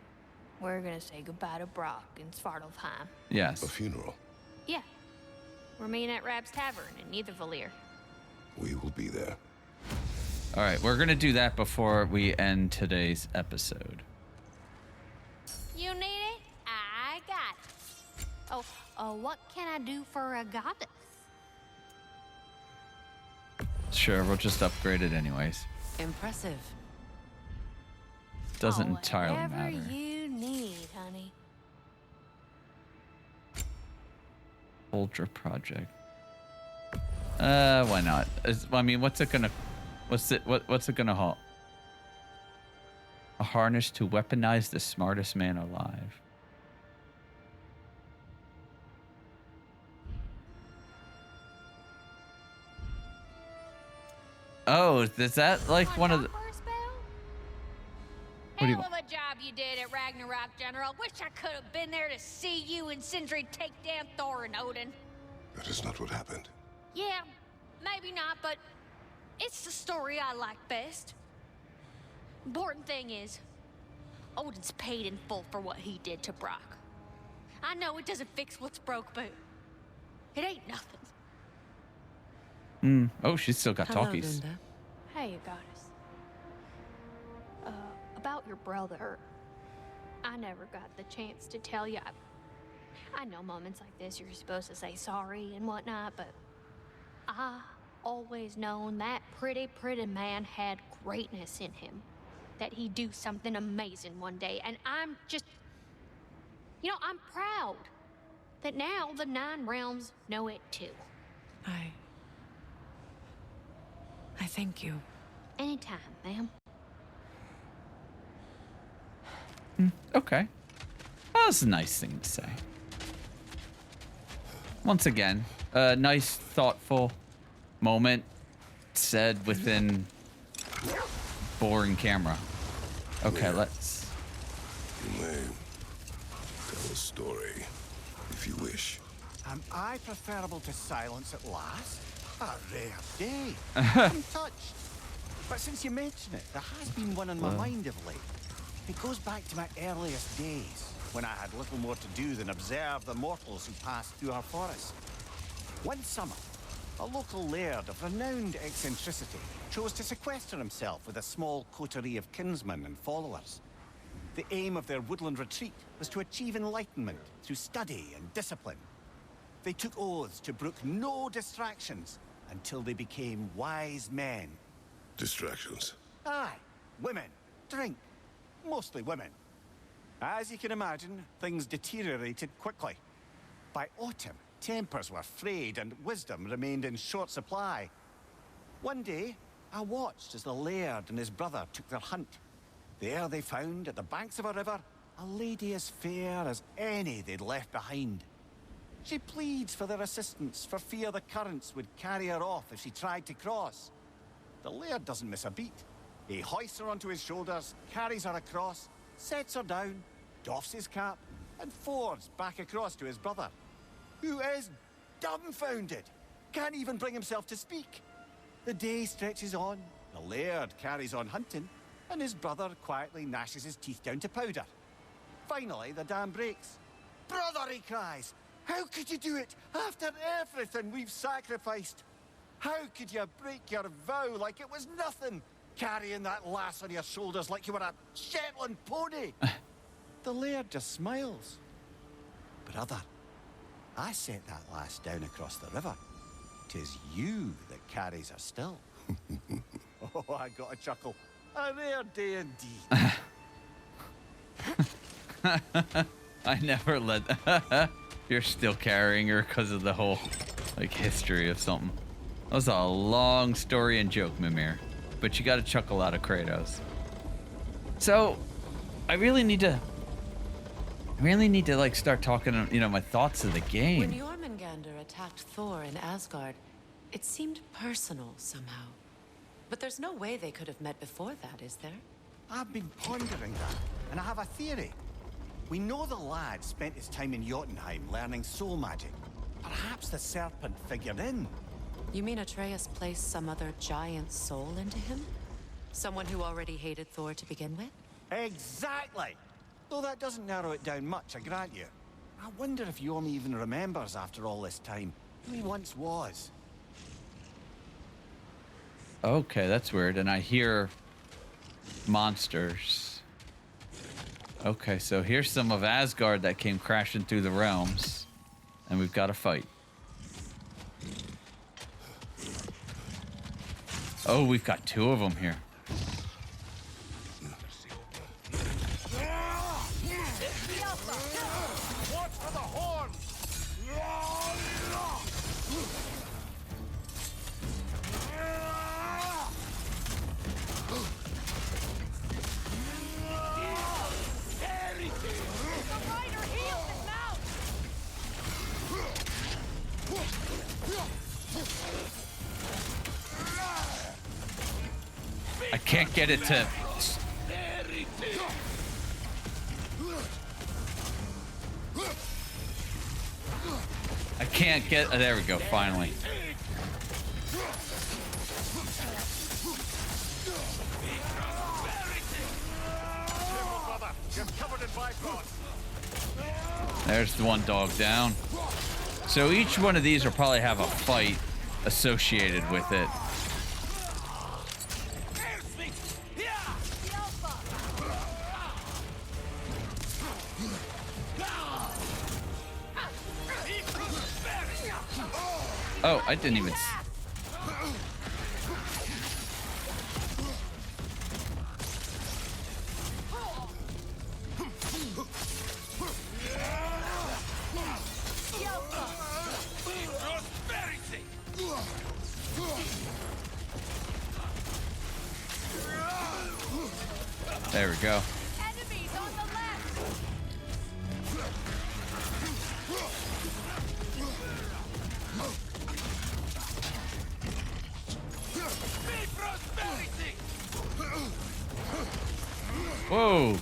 we're gonna say goodbye to Brock in Svartalfheim. Yes. A funeral. Yeah. We're meeting at Rab's Tavern in Nethervalir. We will be there. All right, we're gonna do that before we end today's episode. You need it? I got it. Oh, what can I do for a goddess? Sure, we'll just upgrade it anyways. Impressive. Doesn't entirely Whatever matter. you need, honey. Ultra project. Why not? I mean, what's it gonna halt? A harness to weaponize the smartest man alive. Oh, is that like one of the... What do you Hell want? of a job you did at Ragnarok, General. Wish I could have been there to see you and Sindri take down Thor and Odin. That is not what happened. Yeah, maybe not, but it's the story I like best. Important thing is, Odin's paid in full for what he did to Brock. I know it doesn't fix what's broke, but it ain't nothing. Oh, she's still got Hello, talkies. Linda. Hey, you goddess. About your brother, I never got the chance to tell you. I know moments like this you're supposed to say sorry and whatnot, but I always known that pretty man had greatness in him. That he'd do something amazing one day, and I'm just, I'm proud that now the 9 realms know it too. I thank you. Anytime, ma'am. Okay. Well, that's a nice thing to say. Once again, a nice, thoughtful moment said within boring camera. Okay, let's... You may tell a story, if you wish. Am I preferable to silence at last? A rare day. I'm touched. But since you mention it, there has been one on my mind of late. It goes back to my earliest days, when I had little more to do than observe the mortals who passed through our forest. One summer, a local laird of renowned eccentricity chose to sequester himself with a small coterie of kinsmen and followers. The aim of their woodland retreat was to achieve enlightenment through study and discipline. They took oaths to brook no distractions until they became wise men. Distractions. Aye, women, drink, mostly women. As you can imagine, things deteriorated quickly. By autumn, tempers were frayed and wisdom remained in short supply. One day, I watched as the laird and his brother took their hunt. There they found, at the banks of a river, a lady as fair as any they'd left behind. She pleads for their assistance for fear the currents would carry her off if she tried to cross. The laird doesn't miss a beat. He hoists her onto his shoulders, carries her across, sets her down, doffs his cap, and fords back across to his brother, who is dumbfounded, can't even bring himself to speak. The day stretches on, the laird carries on hunting, and his brother quietly gnashes his teeth down to powder. Finally, the dam breaks. "Brother," he cries, "how could you do it after everything we've sacrificed? How could you break your vow like it was nothing, carrying that lass on your shoulders like you were a Shetland pony?" The laird just smiles. "Brother, I sent that lass down across the river. 'Tis you that carries her still." Oh, I got a chuckle. A rare day indeed. I never let... You're still carrying her because of the whole, history of something. That was a long story and joke, Mimir. But you got a chuckle out of Kratos. So, I really need to, start talking, my thoughts of the game. When Jormungandr attacked Thor in Asgard, it seemed personal somehow. But there's no way they could have met before that, is there? I've been pondering that, and I have a theory. We know the lad spent his time in Jotunheim learning soul magic. Perhaps the serpent figured in. You mean Atreus placed some other giant soul into him? Someone who already hated Thor to begin with? Exactly! Though that doesn't narrow it down much, I grant you. I wonder if Yomi even remembers after all this time who he once was. Okay, that's weird. And I hear monsters. Okay, so here's some of Asgard that came crashing through the realms. And we've got to fight. Oh, we've got 2 of them here. Watch for the horn! The rider healed his mouth! I can't get it to... I can't get... Oh, there we go, finally. There's the one dog down. So each one of these will probably have a fight associated with it. Oh, I didn't even... There we go. Enemies on the left! Whoa.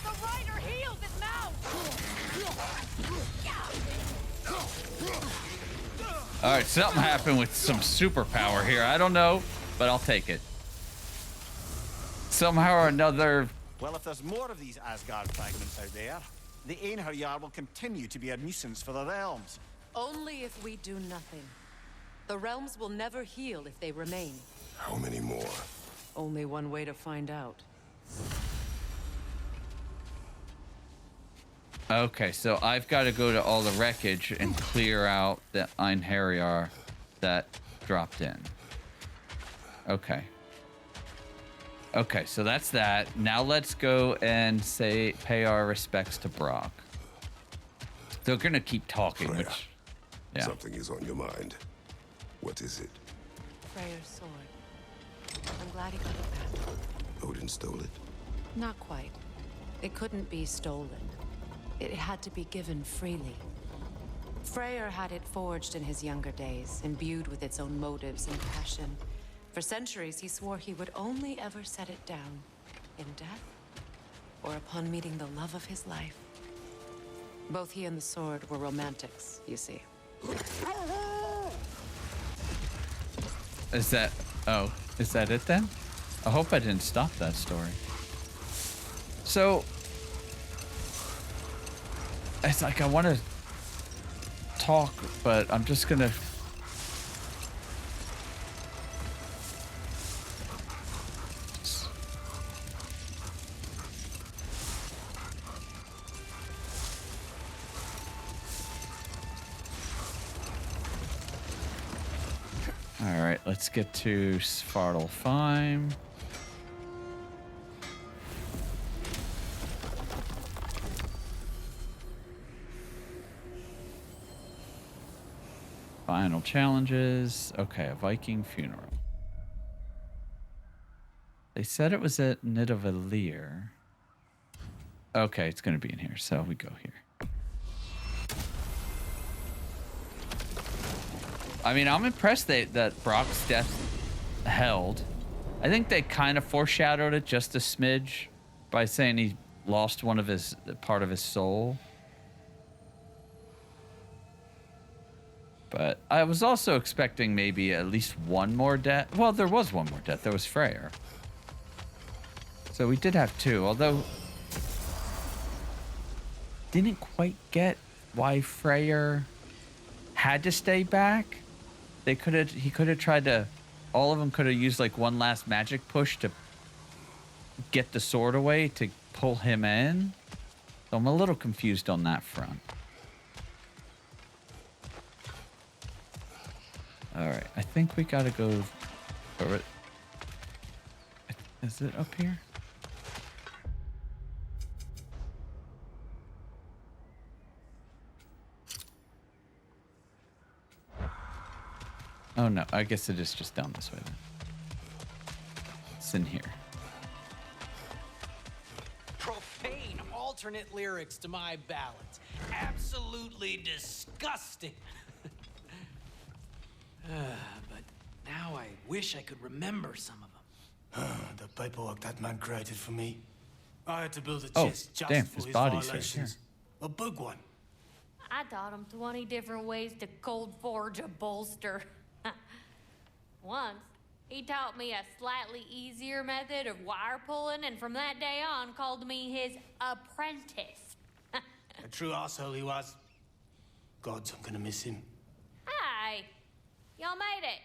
The rider healed his mouth! All right, something happened with some superpower here. I don't know, but I'll take it. Somehow or another... Well, if there's more of these Asgard fragments out there, the Einherjar will continue to be a nuisance for the realms. Only if we do nothing. The realms will never heal if they remain. How many more? Only one way to find out. Okay, so I've got to go to all the wreckage and clear out the Einherjar that dropped in. Okay. Okay, so that's that. Now let's go and pay our respects to Brock. They're gonna keep talking, Freya, which... Yeah. Something is on your mind. What is it? Freyr's sword. I'm glad he got it back. Odin stole it? Not quite. It couldn't be stolen. It had to be given freely. Freyr had it forged in his younger days, imbued with its own motives and passion. For centuries, he swore he would only ever set it down in death or upon meeting the love of his life. Both he and the sword were romantics, you see. Is that... Oh, is that it then? I hope I didn't stop that story. So... It's like I want to talk, but I'm just gonna... All right, let's get to Svartalfheim. Final challenges. Okay, a Viking funeral. They said it was at Nidavellir. Okay, it's going to be in here, so we go here. I mean, I'm impressed that Brock's death held. I think they kind of foreshadowed it just a smidge by saying he lost part of his soul. But I was also expecting maybe at least one more death. Well, there was one more death. There was Freyr. So we did have two, although didn't quite get why Freyr had to stay back. He could have tried to, all of them could have used like one last magic push to get the sword away to pull him in. So I'm a little confused on that front. All right, I think we gotta go for it. Is it up here? Oh no, I guess it is just down this way then. It's in here. Profane alternate lyrics to my ballads. Absolutely disgusting. But now I wish I could remember some of them. The paperwork that man created for me. I had to build a Oh, chest just damn, for his his body's right violations. here. A big one. I taught him 20 different ways to cold forge a bolster. Once, he taught me a slightly easier method of wire pulling, and from that day on, called me his apprentice. A true asshole he was. Gods, I'm gonna miss him. Hi, y'all made it.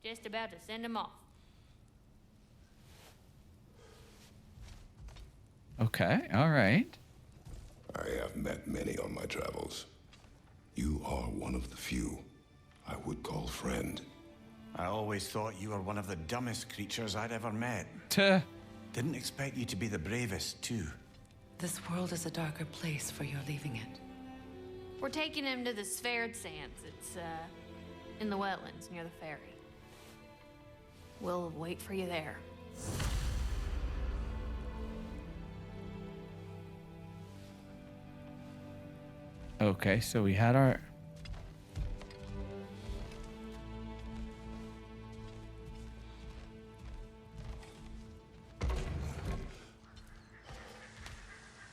Just about to send him off. Okay, all right. I have met many on my travels. You are one of the few I would call friend. I always thought you were one of the dumbest creatures I'd ever met. Didn't expect you to be the bravest, too. This world is a darker place for your leaving it. We're taking him to the Sverd Sands. It's, in the wetlands near the ferry. We'll wait for you there. Okay, so we had our...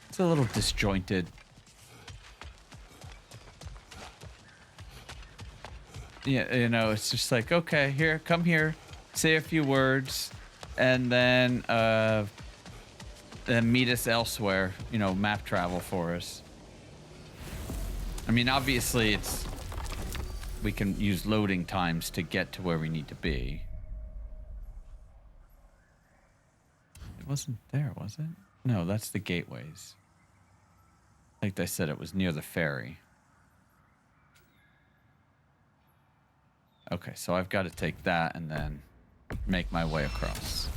It's a little disjointed. Yeah, you know, it's just like, okay, here, come here, say a few words, and then meet us elsewhere, you know, map travel for us. I mean, obviously, we can use loading times to get to where we need to be. It wasn't there, was it? No, that's the gateways. Like they said, it was near the ferry. Okay, so I've got to take that and then make my way across.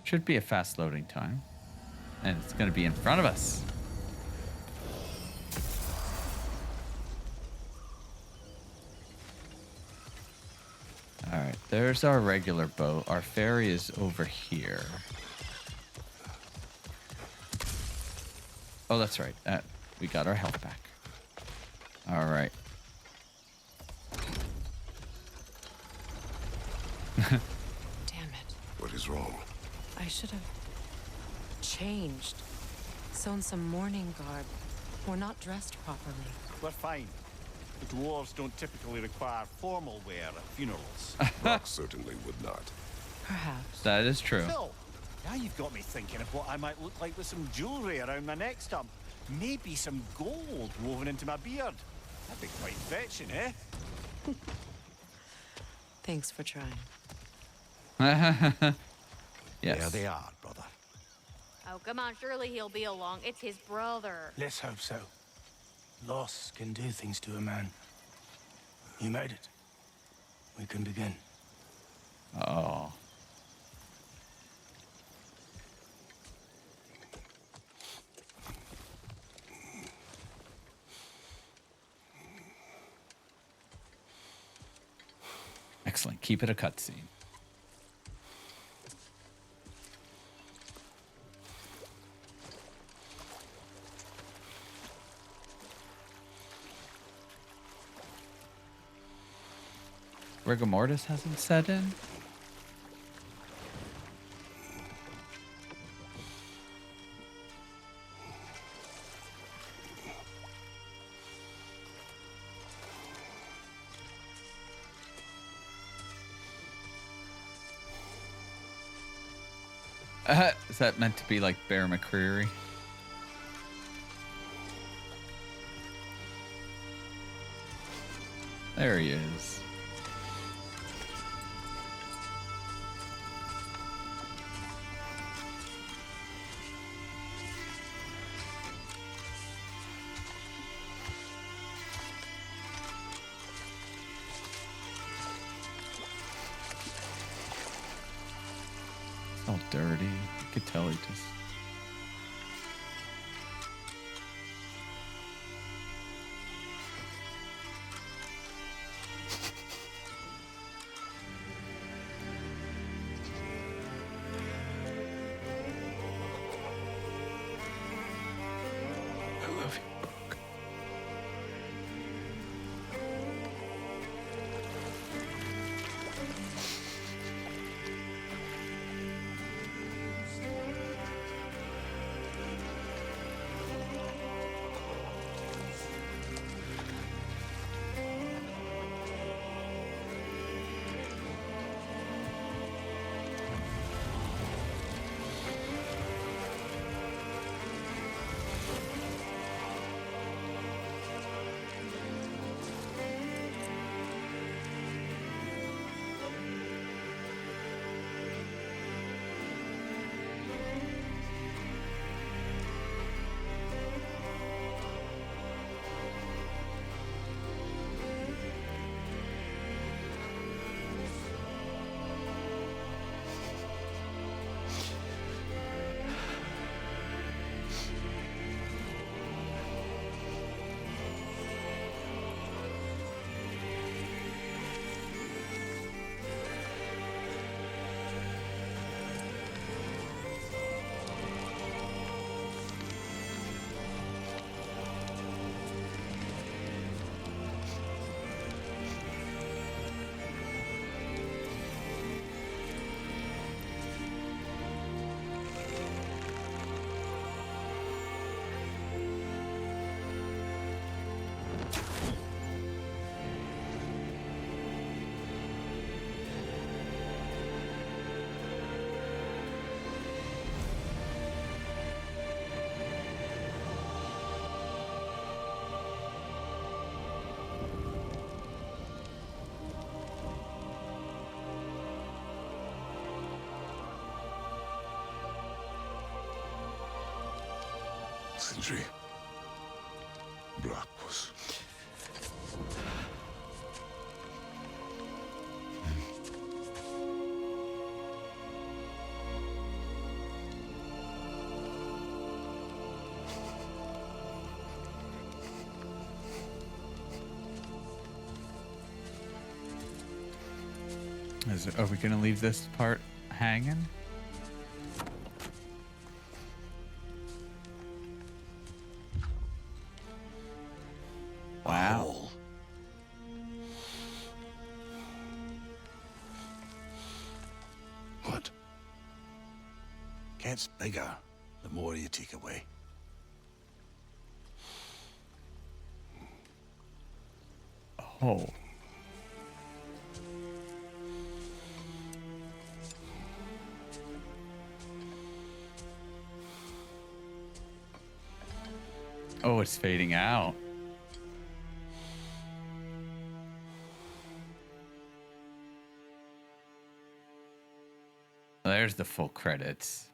Should be a fast loading time. And it's going to be in front of us. All right, there's our regular boat. Our ferry is over here. Oh, that's right. We got our health back. All right. Damn it. What is wrong? I should have changed. Sewn some mourning garb. We're not dressed properly. We're fine. The dwarves don't typically require formal wear at funerals. Rock certainly would not. Perhaps. That is true. So, now you've got me thinking of what I might look like with some jewelry around my neck stump. Maybe some gold woven into my beard. That'd be quite fetching, eh? Thanks for trying. Yes. There they are, brother. Oh, come on, surely he'll be along. It's his brother. Let's hope so. Loss can do things to a man. You made it. We can begin. Oh. Keep it a cutscene. Rigor mortis hasn't set in. Is that meant to be like Bear McCreary? There he is. All dirty. You could tell he just... I love you, book. Sindri. Blackpuss. Are we gonna leave this part hanging? Wow. What? Gets bigger the more you take away. Oh. Oh, it's fading out. There's the full credits.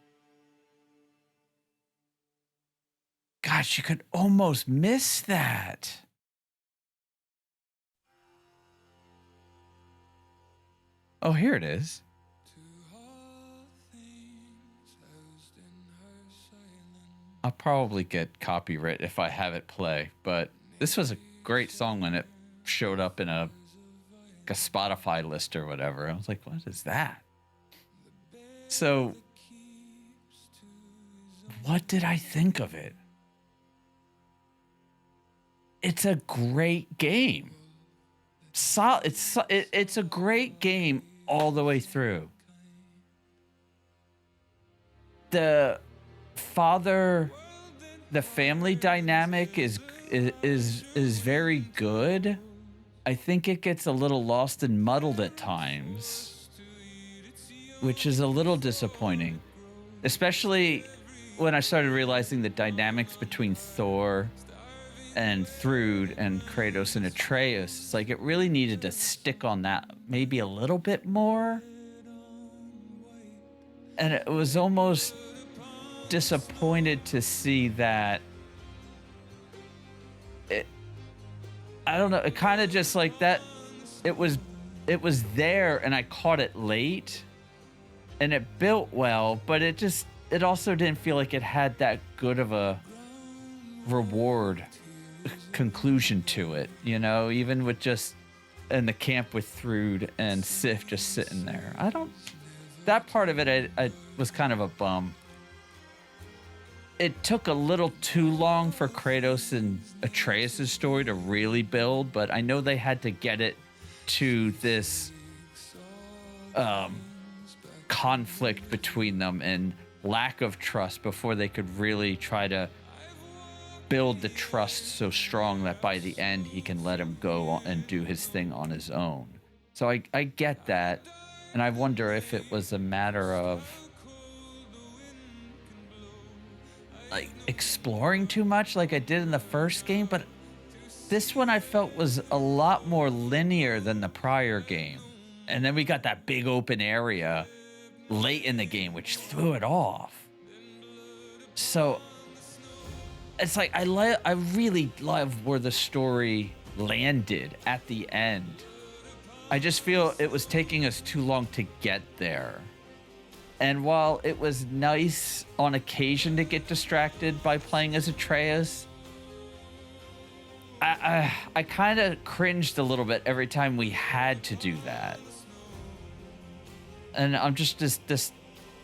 Gosh, you could almost miss that. Oh, here it is. I'll probably get copyright if I have it play, but this was a great song when it showed up in a a Spotify list or whatever. I was like, what is that? So what did I think of it? It's a great game. It's a great game all the way through. The family dynamic is very good. I think it gets a little lost and muddled at times, which is a little disappointing, especially when I started realizing the dynamics between Thor and Thrud and Kratos and Atreus. It's like it really needed to stick on that maybe a little bit more. And it was almost disappointed to see that I don't know, it kind of just like that it was there and I caught it late and it built well, but it also didn't feel like it had that good of a reward conclusion to it, you know, even with just in the camp with Thrud and Sif just sitting there. That part of it I was kind of a bum. It took a little too long for Kratos and Atreus' story to really build, but I know they had to get it to this conflict between them and lack of trust before they could really try to build the trust so strong that by the end he can let him go and do his thing on his own. So I get that, and I wonder if it was a matter of like exploring too much like I did in the first game, but this one I felt was a lot more linear than the prior game. And then we got that big open area late in the game, which threw it off. So it's like I really love where the story landed at the end. I just feel it was taking us too long to get there. And while it was nice on occasion to get distracted by playing as Atreus, I kind of cringed a little bit every time we had to do that. And I'm just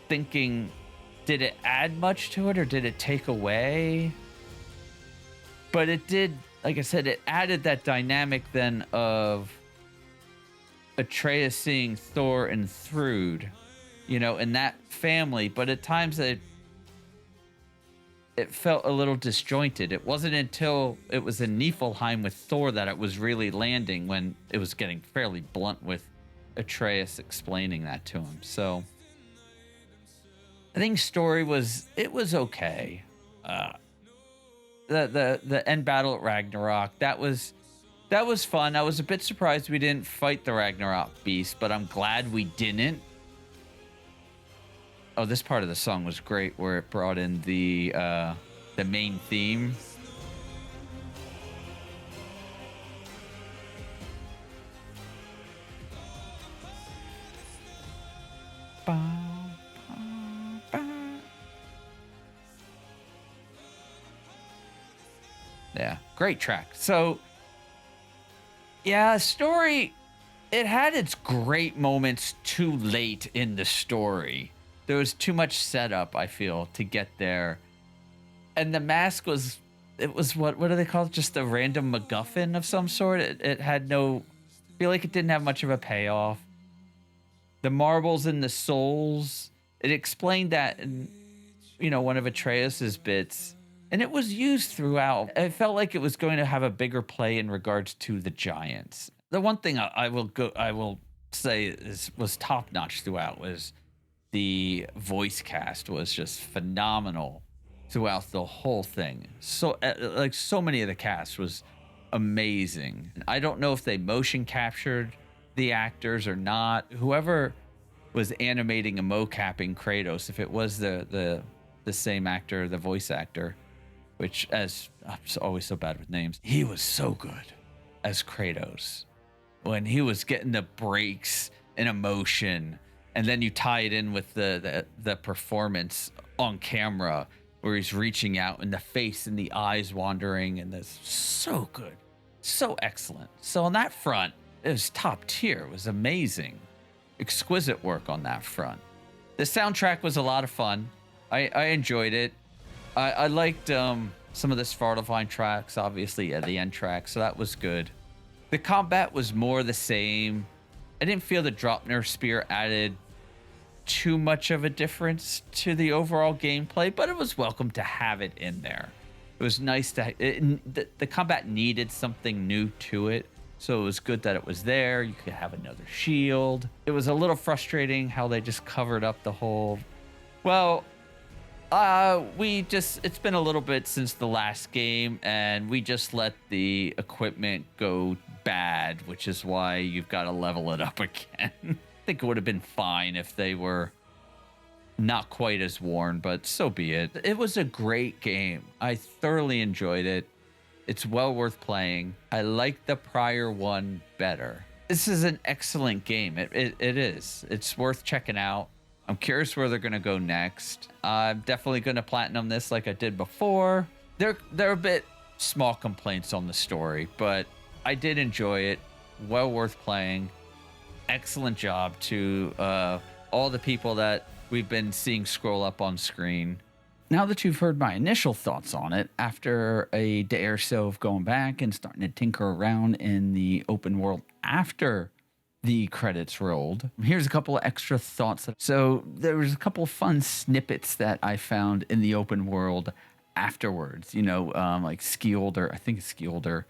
thinking, did it add much to it or did it take away? But it did, like I said, it added that dynamic then of Atreus seeing Thor and Thrud, you know, in that family. But at times it felt a little disjointed. It wasn't until it was in Niflheim with Thor that it was really landing, when it was getting fairly blunt with Atreus explaining that to him. So I think story was okay. The end battle at Ragnarok, that was fun. I was a bit surprised we didn't fight the Ragnarok beast, but I'm glad we didn't. Oh, this part of the song was great, where it brought in the main theme. Yeah, great track. So, yeah, story, it had its great moments too late in the story. There was too much setup, I feel, to get there. And the mask was, it was what do they call it? Just a random MacGuffin of some sort. It had no, I feel like it didn't have much of a payoff. The marbles and the souls, it explained that in, you know, one of Atreus's bits. And it was used throughout. It felt like it was going to have a bigger play in regards to the giants. The one thing I will say was top notch throughout was the voice cast was just phenomenal throughout the whole thing. So like so many of the cast was amazing. I don't know if they motion captured the actors or not. Whoever was animating and mocapping Kratos, if it was the same actor, the voice actor, which, as I'm always so bad with names, he was so good as Kratos. When he was getting the breaks and emotion, and then you tie it in with the performance on camera, where he's reaching out and the face and the eyes wandering, and that's so good, so excellent. So on that front, it was top tier. It was amazing. Exquisite work on that front. The soundtrack was a lot of fun. I enjoyed it. I liked some of the Svartalfheim tracks, obviously, the end track, so that was good. The combat was more the same. I didn't feel the Draupnir Spear added too much of a difference to the overall gameplay, but it was welcome to have it in there. It was nice to... the combat needed something new to it, so it was good that it was there. You could have another shield. It was a little frustrating how they just covered up the whole... Well, it's been a little bit since the last game, and we just let the equipment go bad, which is why you've got to level it up again. I think it would have been fine if they were not quite as worn, but so be it. It was a great game. I thoroughly enjoyed it. It's well worth playing. I like the prior one better. This is an excellent game. It is. It's worth checking out. I'm curious where they're going to go next. I'm definitely going to platinum this like I did before. There are a bit small complaints on the story, but I did enjoy it. Well worth playing. Excellent job to all the people that we've been seeing scroll up on screen. Now that you've heard my initial thoughts on it, after a day or so of going back and starting to tinker around in the open world after the credits rolled, here's a couple of extra thoughts. So there was a couple of fun snippets that I found in the open world afterwards. You know, like Skjolder, I think it's Skjolder.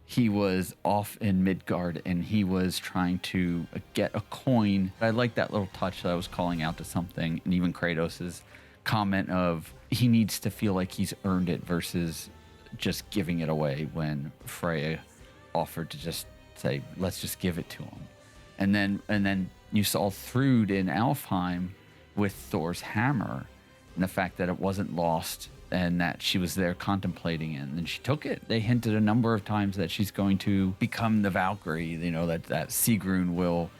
He was off in Midgard and he was trying to get a coin. I like that little touch that I was calling out to something. And even Kratos's comment of he needs to feel like he's earned it versus just giving it away when Freya offered to just say, let's just give it to him. And then you saw Thrud in Alfheim with Thor's hammer and the fact that it wasn't lost and that she was there contemplating it, and then she took it. They hinted a number of times that she's going to become the Valkyrie, you know, that Sigrun will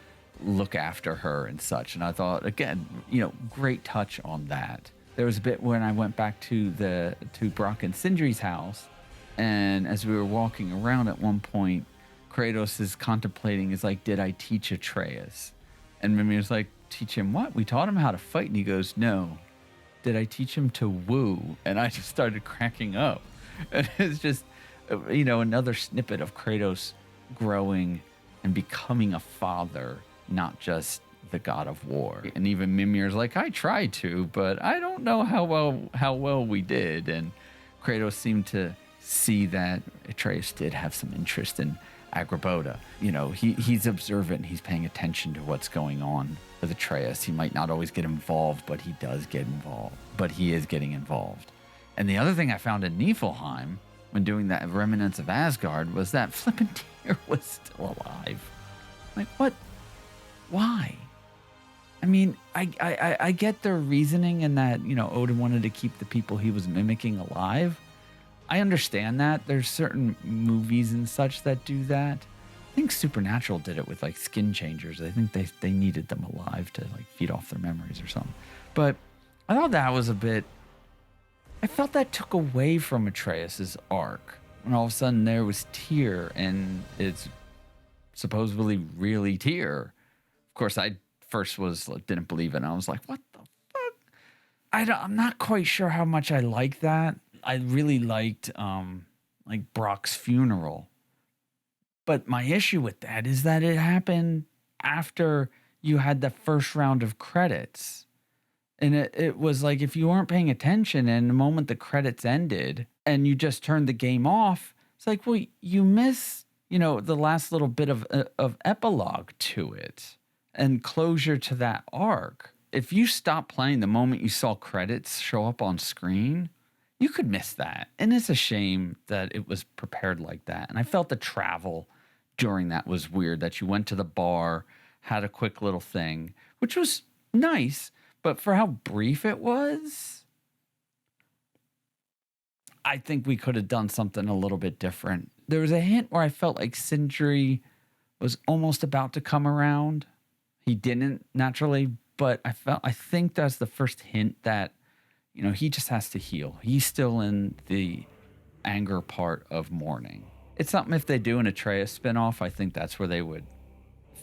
look after her and such. And I thought, again, you know, great touch on that. There was a bit when I went back to Brock and Sindri's house, and as we were walking around at one point, Kratos is contemplating, is like, did I teach Atreus? And Mimir's like, teach him what? We taught him how to fight. And he goes, no. Did I teach him to woo? And I just started cracking up. And it's just, you know, another snippet of Kratos growing and becoming a father, not just the god of war. And even Mimir's like, I tried to, but I don't know how well we did. And Kratos seemed to see that Atreus did have some interest in Agrabota. You know, he's observant. He's paying attention to what's going on with Atreus. He might not always get involved, but he does get involved. But he is getting involved. And the other thing I found in Niflheim when doing that Remnants of Asgard was that flippin' Tyr was still alive. Like, what? Why? I mean, I get their reasoning in that, you know, Odin wanted to keep the people he was mimicking alive. I understand that. There's certain movies and such that do that. I think Supernatural did it with like skin changers. I think they needed them alive to like feed off their memories or something. But I thought that was a bit... I felt that took away from Atreus's arc. When all of a sudden there was Tyr and it's supposedly really Tyr. Of course, I first didn't believe it. And I was like, what the fuck? I'm not quite sure how much I like that. I really liked like Brock's funeral. But my issue with that is that it happened after you had the first round of credits. And it was like, if you weren't paying attention and the moment the credits ended and you just turned the game off, it's like, well, you miss, you know, the last little bit of epilogue to it and closure to that arc. If you stopped playing the moment you saw credits show up on screen, you could miss that. And it's a shame that it was prepared like that. And I felt the travel during that was weird, that you went to the bar, had a quick little thing, which was nice, but for how brief it was, I think we could have done something a little bit different. There was a hint where I felt like Sindri was almost about to come around. He didn't naturally, but I think that's the first hint that, you know, he just has to heal. He's still in the anger part of mourning. It's something if they do an Atreus spinoff, I think that's where they would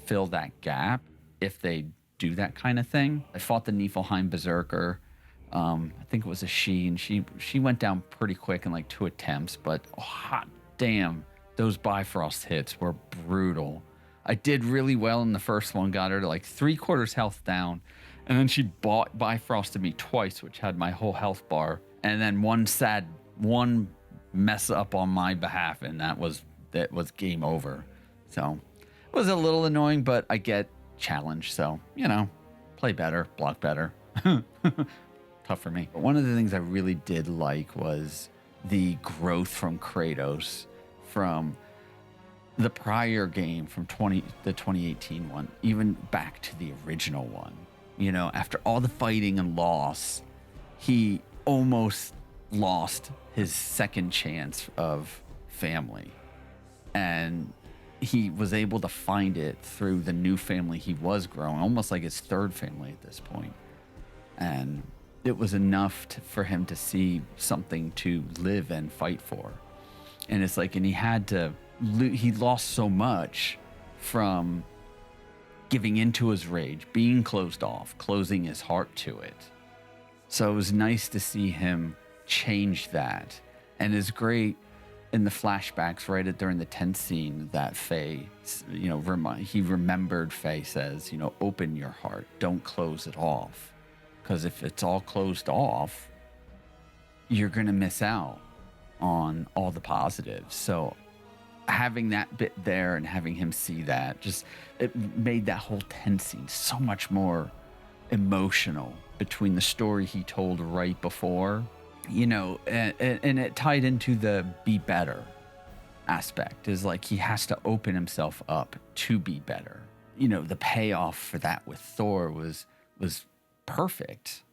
fill that gap if they do that kind of thing. I fought the Niflheim Berserker. I think it was a she, and she went down pretty quick in like 2 attempts, but hot damn, those Bifrost hits were brutal. I did really well in the first one, got her to like 3/4 health down, and then she Bifrosted me twice, which had my whole health bar, and then one mess up on my behalf, and that was game over. So it was a little annoying, but I get challenged, so play better, block better. Tough for me. But one of the things I really did like was the growth from Kratos from the prior game, from the 2018 one, even back to the original one. After all the fighting and loss, he almost lost his second chance of family. And he was able to find it through the new family he was growing, almost like his third family at this point. And it was enough for him to see something to live and fight for. And it's like, and he lost so much from giving into his rage, being closed off, closing his heart to it. So it was nice to see him change that. And it's great in the flashbacks right during the tenth scene that Faye, he remembered. Faye says, open your heart, don't close it off. Because if it's all closed off, you're going to miss out on all the positives. So having that bit there and having him see that, it made that whole tenth scene so much more emotional between the story he told right before, and it tied into the be better aspect. Is like he has to open himself up to be better. The payoff for that with Thor was perfect,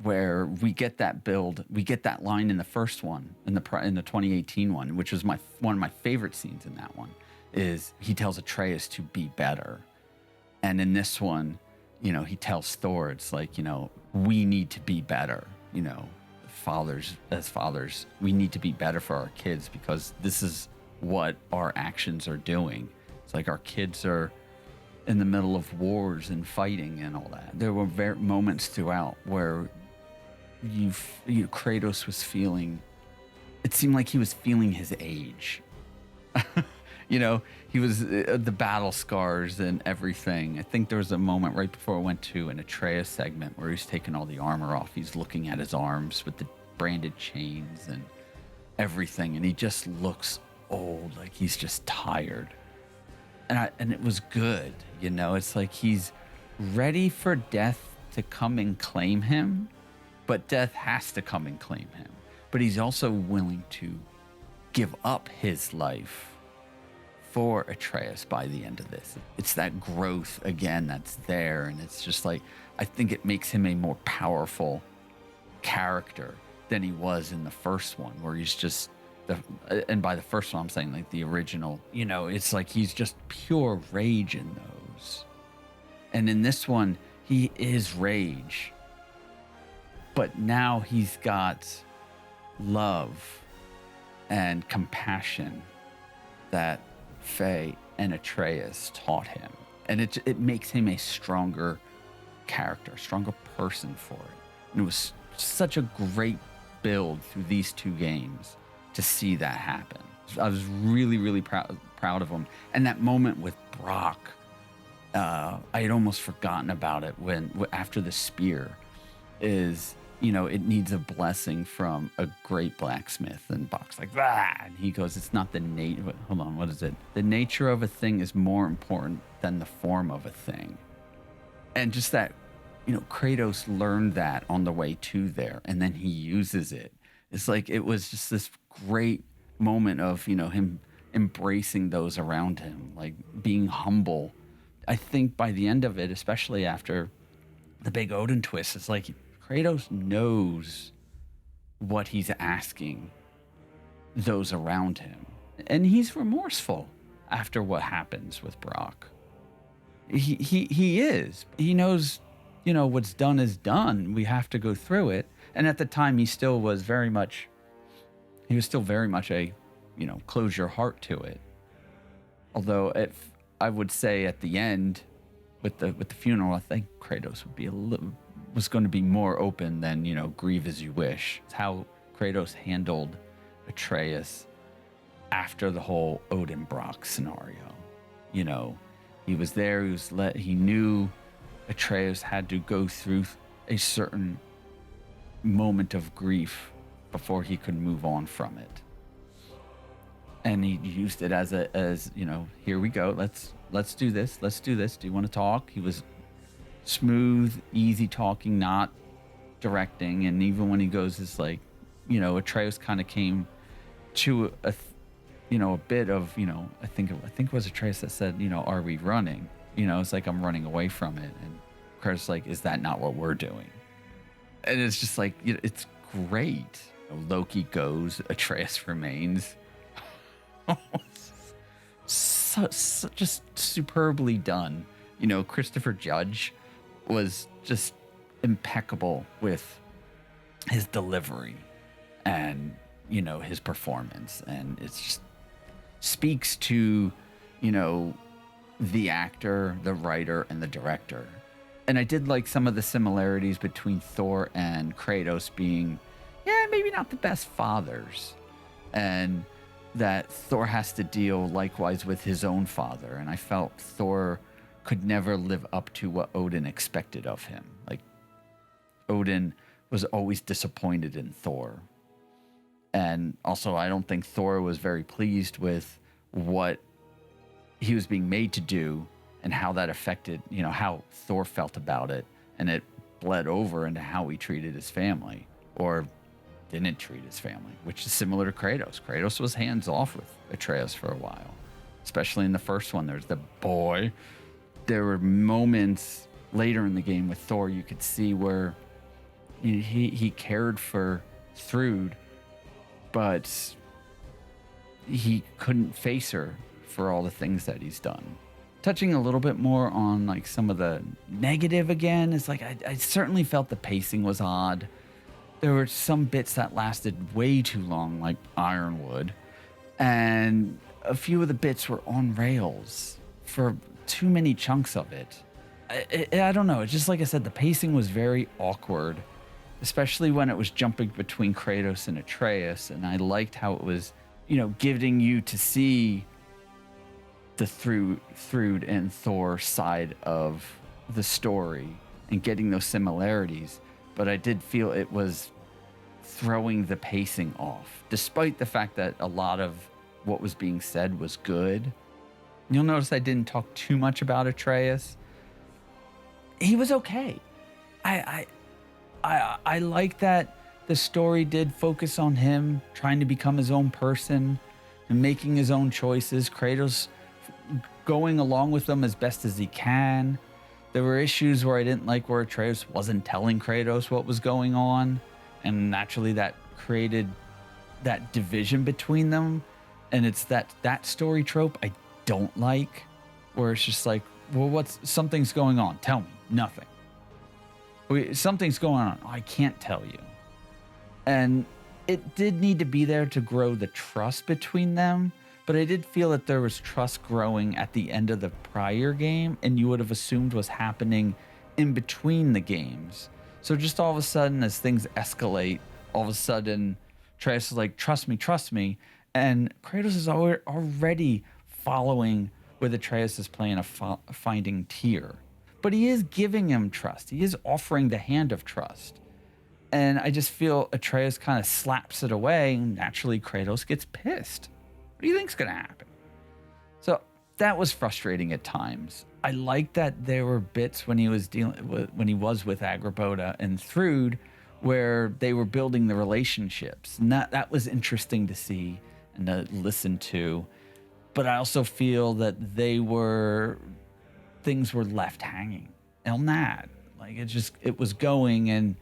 where we get that build, we get that line in the first one, in the 2018 one, which was one of my favorite scenes in that one, is he tells Atreus to be better. And in this one, he tells Thor, it's like, we need to be better. As fathers, we need to be better for our kids, because this is what our actions are doing. It's like our kids are in the middle of wars and fighting and all that. There were moments throughout where Kratos was feeling, it seemed like he was feeling his age. He was the battle scars and everything. I think there was a moment right before I went to an Atreus segment where he's taking all the armor off. He's looking at his arms with the branded chains and everything, and he just looks old, like he's just tired. And it was good, it's like he's ready for death to come and claim him, but death has to come and claim him. But he's also willing to give up his life for Atreus by the end of this. It's that growth again that's there, and it's just like, I think it makes him a more powerful character than he was in the first one, where he's just and by the first one, I'm saying like the original, it's like he's just pure rage in those. And in this one, he is rage. But now he's got love and compassion that Faye and Atreus taught him. And it makes him a stronger character, a stronger person for it. And it was such a great build through these two games to see that happen. I was really, really proud of him. And that moment with Brock, I had almost forgotten about it after the spear is, it needs a blessing from a great blacksmith. And Brock's like, and he goes, it's not hold on, what is it? The nature of a thing is more important than the form of a thing. And just that, Kratos learned that on the way to there, and then he uses it. It's like, it was just this great moment of, him embracing those around him, like being humble. I think by the end of it, especially after the big Odin twist, it's like Kratos knows what he's asking those around him. And he's remorseful after what happens with Brock. He is. He knows, what's done is done. We have to go through it. And at the time, he was still very much a, close your heart to it. Although I would say at the end with the funeral, I think Kratos would be was going to be more open than, grieve as you wish. It's how Kratos handled Atreus after the whole Odin Brock scenario. He was there, he knew Atreus had to go through a certain moment of grief before he could move on from it. And he used it as here we go, let's do this. Do you want to talk? He was smooth, easy talking, not directing. And even when he goes, it's like, Atreus kind of came to a bit of, I think it was Atreus that said, are we running? It's like, I'm running away from it. And Kratos like, is that not what we're doing? And it's just like, it's great. Loki goes, Atreus remains. Just superbly done. Christopher Judge was just impeccable with his delivery and his performance, and it's just speaks to the actor, the writer, and the director. And I did like some of the similarities between Thor and Kratos being maybe not the best fathers, and that Thor has to deal likewise with his own father. And I felt Thor could never live up to what Odin expected of him. Like, Odin was always disappointed in Thor. And also, I don't think Thor was very pleased with what he was being made to do and how that affected, how Thor felt about it. And it bled over into how he treated his family, or didn't treat his family, which is similar to Kratos. Kratos was hands off with Atreus for a while, especially in the first one. There's the boy. There were moments later in the game with Thor you could see where he cared for Thrud, but he couldn't face her for all the things that he's done. Touching a little bit more on like some of the negative again, is like I certainly felt the pacing was odd. There were some bits that lasted way too long, like Ironwood, and a few of the bits were on rails for too many chunks of it. I don't know. It's just like I said, the pacing was very awkward, especially when it was jumping between Kratos and Atreus, and I liked how it was, giving you to see the Thrud and Thor side of the story and getting those similarities. But I did feel it was throwing the pacing off, despite the fact that a lot of what was being said was good. You'll notice I didn't talk too much about Atreus. He was okay. I like that the story did focus on him trying to become his own person and making his own choices. Kratos going along with them as best as he can. There were issues where I didn't like where Atreus wasn't telling Kratos what was going on, and naturally that created that division between them. And it's that story trope I don't like, where it's just like, well, something's going on, tell me. Nothing. Something's going on, I can't tell you. And it did need to be there to grow the trust between them, but I did feel that there was trust growing at the end of the prior game, and you would have assumed was happening in between the games. So just all of a sudden, as things escalate, all of a sudden, Atreus is like, trust me. And Kratos is already following with Atreus' plan of finding Tyr. But he is giving him trust. He is offering the hand of trust. And I just feel Atreus kind of slaps it away, and naturally Kratos gets pissed. What do you think's going to happen? So that was frustrating at times. I like that there were bits when he was with Agrabota and Thrud where they were building the relationships. And that was interesting to see and to listen to. But I also feel that things were left hanging on that. Like it was going, and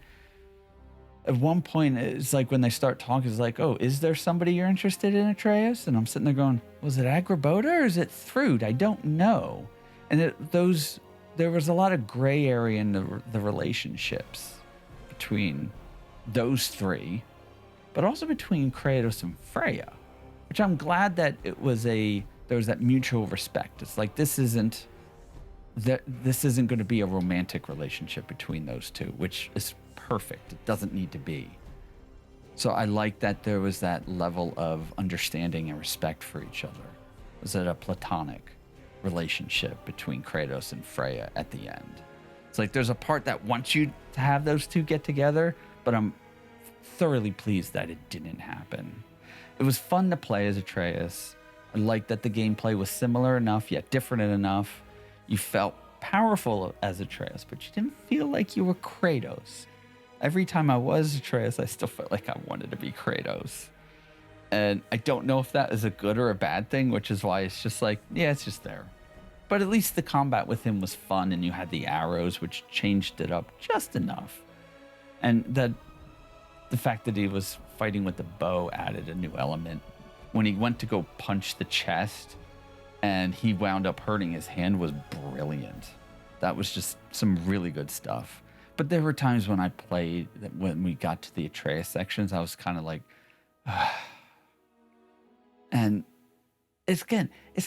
at one point it's like when they start talking, it's like, oh, is there somebody you're interested in, Atreus? And I'm sitting there going, was it Agrabota or is it Thrud? I don't know. And there was a lot of gray area in the relationships between those three, but also between Kratos and Freya, which I'm glad that it was the there was that mutual respect. It's like, this isn't going to be a romantic relationship between those two, which is perfect. It doesn't need to be. So I like that there was that level of understanding and respect for each other. Was it a platonic relationship between Kratos and Freya at the end? It's like there's a part that wants you to have those two get together, but I'm thoroughly pleased that it didn't happen. It was fun to play as Atreus. I liked that the gameplay was similar enough, yet different enough. You felt powerful as Atreus, but you didn't feel like you were Kratos. Every time I was Atreus, I still felt like I wanted to be Kratos. And I don't know if that is a good or a bad thing, which is why it's just like, yeah, it's just there. But at least the combat with him was fun, and you had the arrows, which changed it up just enough. And the fact that he was fighting with the bow added a new element. When he went to go punch the chest and he wound up hurting his hand was brilliant. That was just some really good stuff. But there were times when I played, that when we got to the Atreus sections, I was kind of like, and it's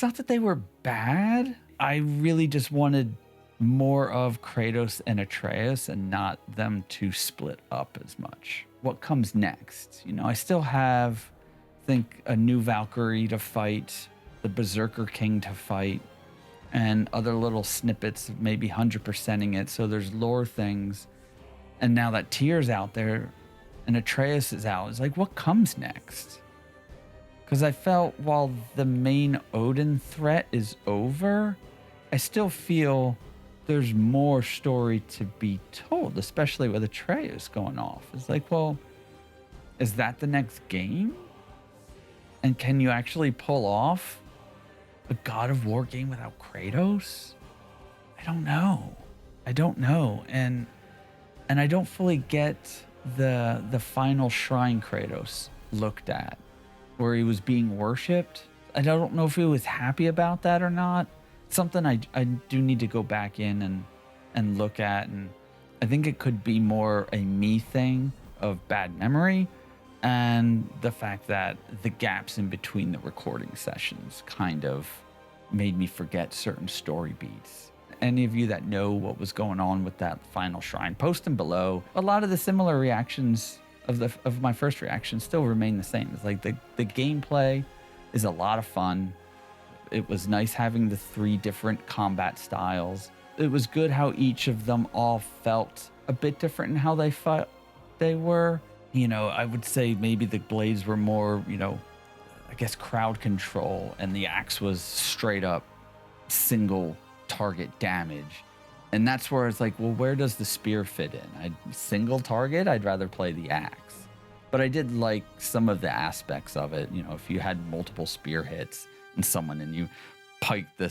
not that they were bad. I really just wanted more of Kratos and Atreus and not them to split up as much. What comes next? You know, I still have, I think, a new Valkyrie to fight, the Berserker King to fight, and other little snippets of maybe 100%ing it. So there's lore things. And now that Tyr's out there and Atreus is out, it's like, what comes next? Because I felt while the main Odin threat is over, I still feel there's more story to be told, especially with Atreus going off. It's like, well, is that the next game? And can you actually pull off a God of War game without Kratos? I don't know. And I don't fully get the final shrine Kratos looked at, where he was being worshipped. I don't know if he was happy about that or not. Something I do need to go back in and look at. And I think it could be more a me thing of bad memory, and the fact that the gaps in between the recording sessions kind of made me forget certain story beats. Any of you that know what was going on with that final shrine, post them below. A lot of the similar reactions of my first reaction still remain the same. It's like the gameplay is a lot of fun. It was nice having the 3 different combat styles. It was good how each of them all felt a bit different in how they fought. They were, you know, I would say maybe the blades were more, you know, I guess crowd control, and the axe was straight up single target damage. And that's where it's like, well, where does the spear fit in? Single target, I'd rather play the axe. But I did like some of the aspects of it. You know, if you had multiple spear hits and someone, and you pike the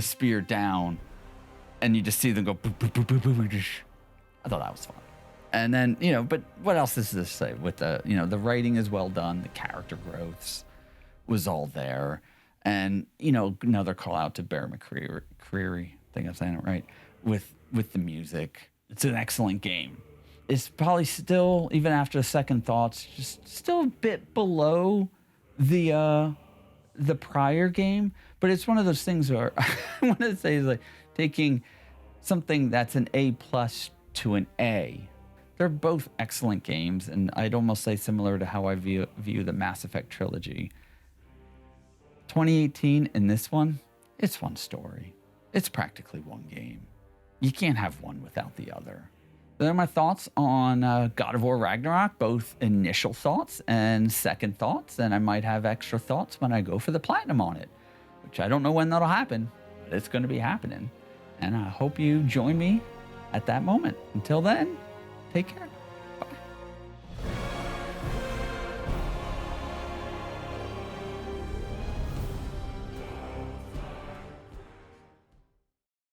spear down, and you just see them go boop, boop, boop, boop, boop, boop. I thought that was fun. And then, you know, but what else is this say? With the, you know, the writing is well done, the character growths was all there. And, you know, another call out to Bear McCreary, I think I'm saying it right, with the music. It's an excellent game. It's probably still, even after second thoughts, just still a bit below the prior game. But it's one of those things where I want to say is like taking something that's an A+ to an A. They're both excellent games, and I'd almost say similar to how I view the Mass Effect trilogy. 2018 in this one, it's one story. It's practically one game. You can't have one without the other. Those are my thoughts on God of War Ragnarok, both initial thoughts and second thoughts, and I might have extra thoughts when I go for the platinum on it, which I don't know when that'll happen, but it's going to be happening. And I hope you join me at that moment. Until then, take care.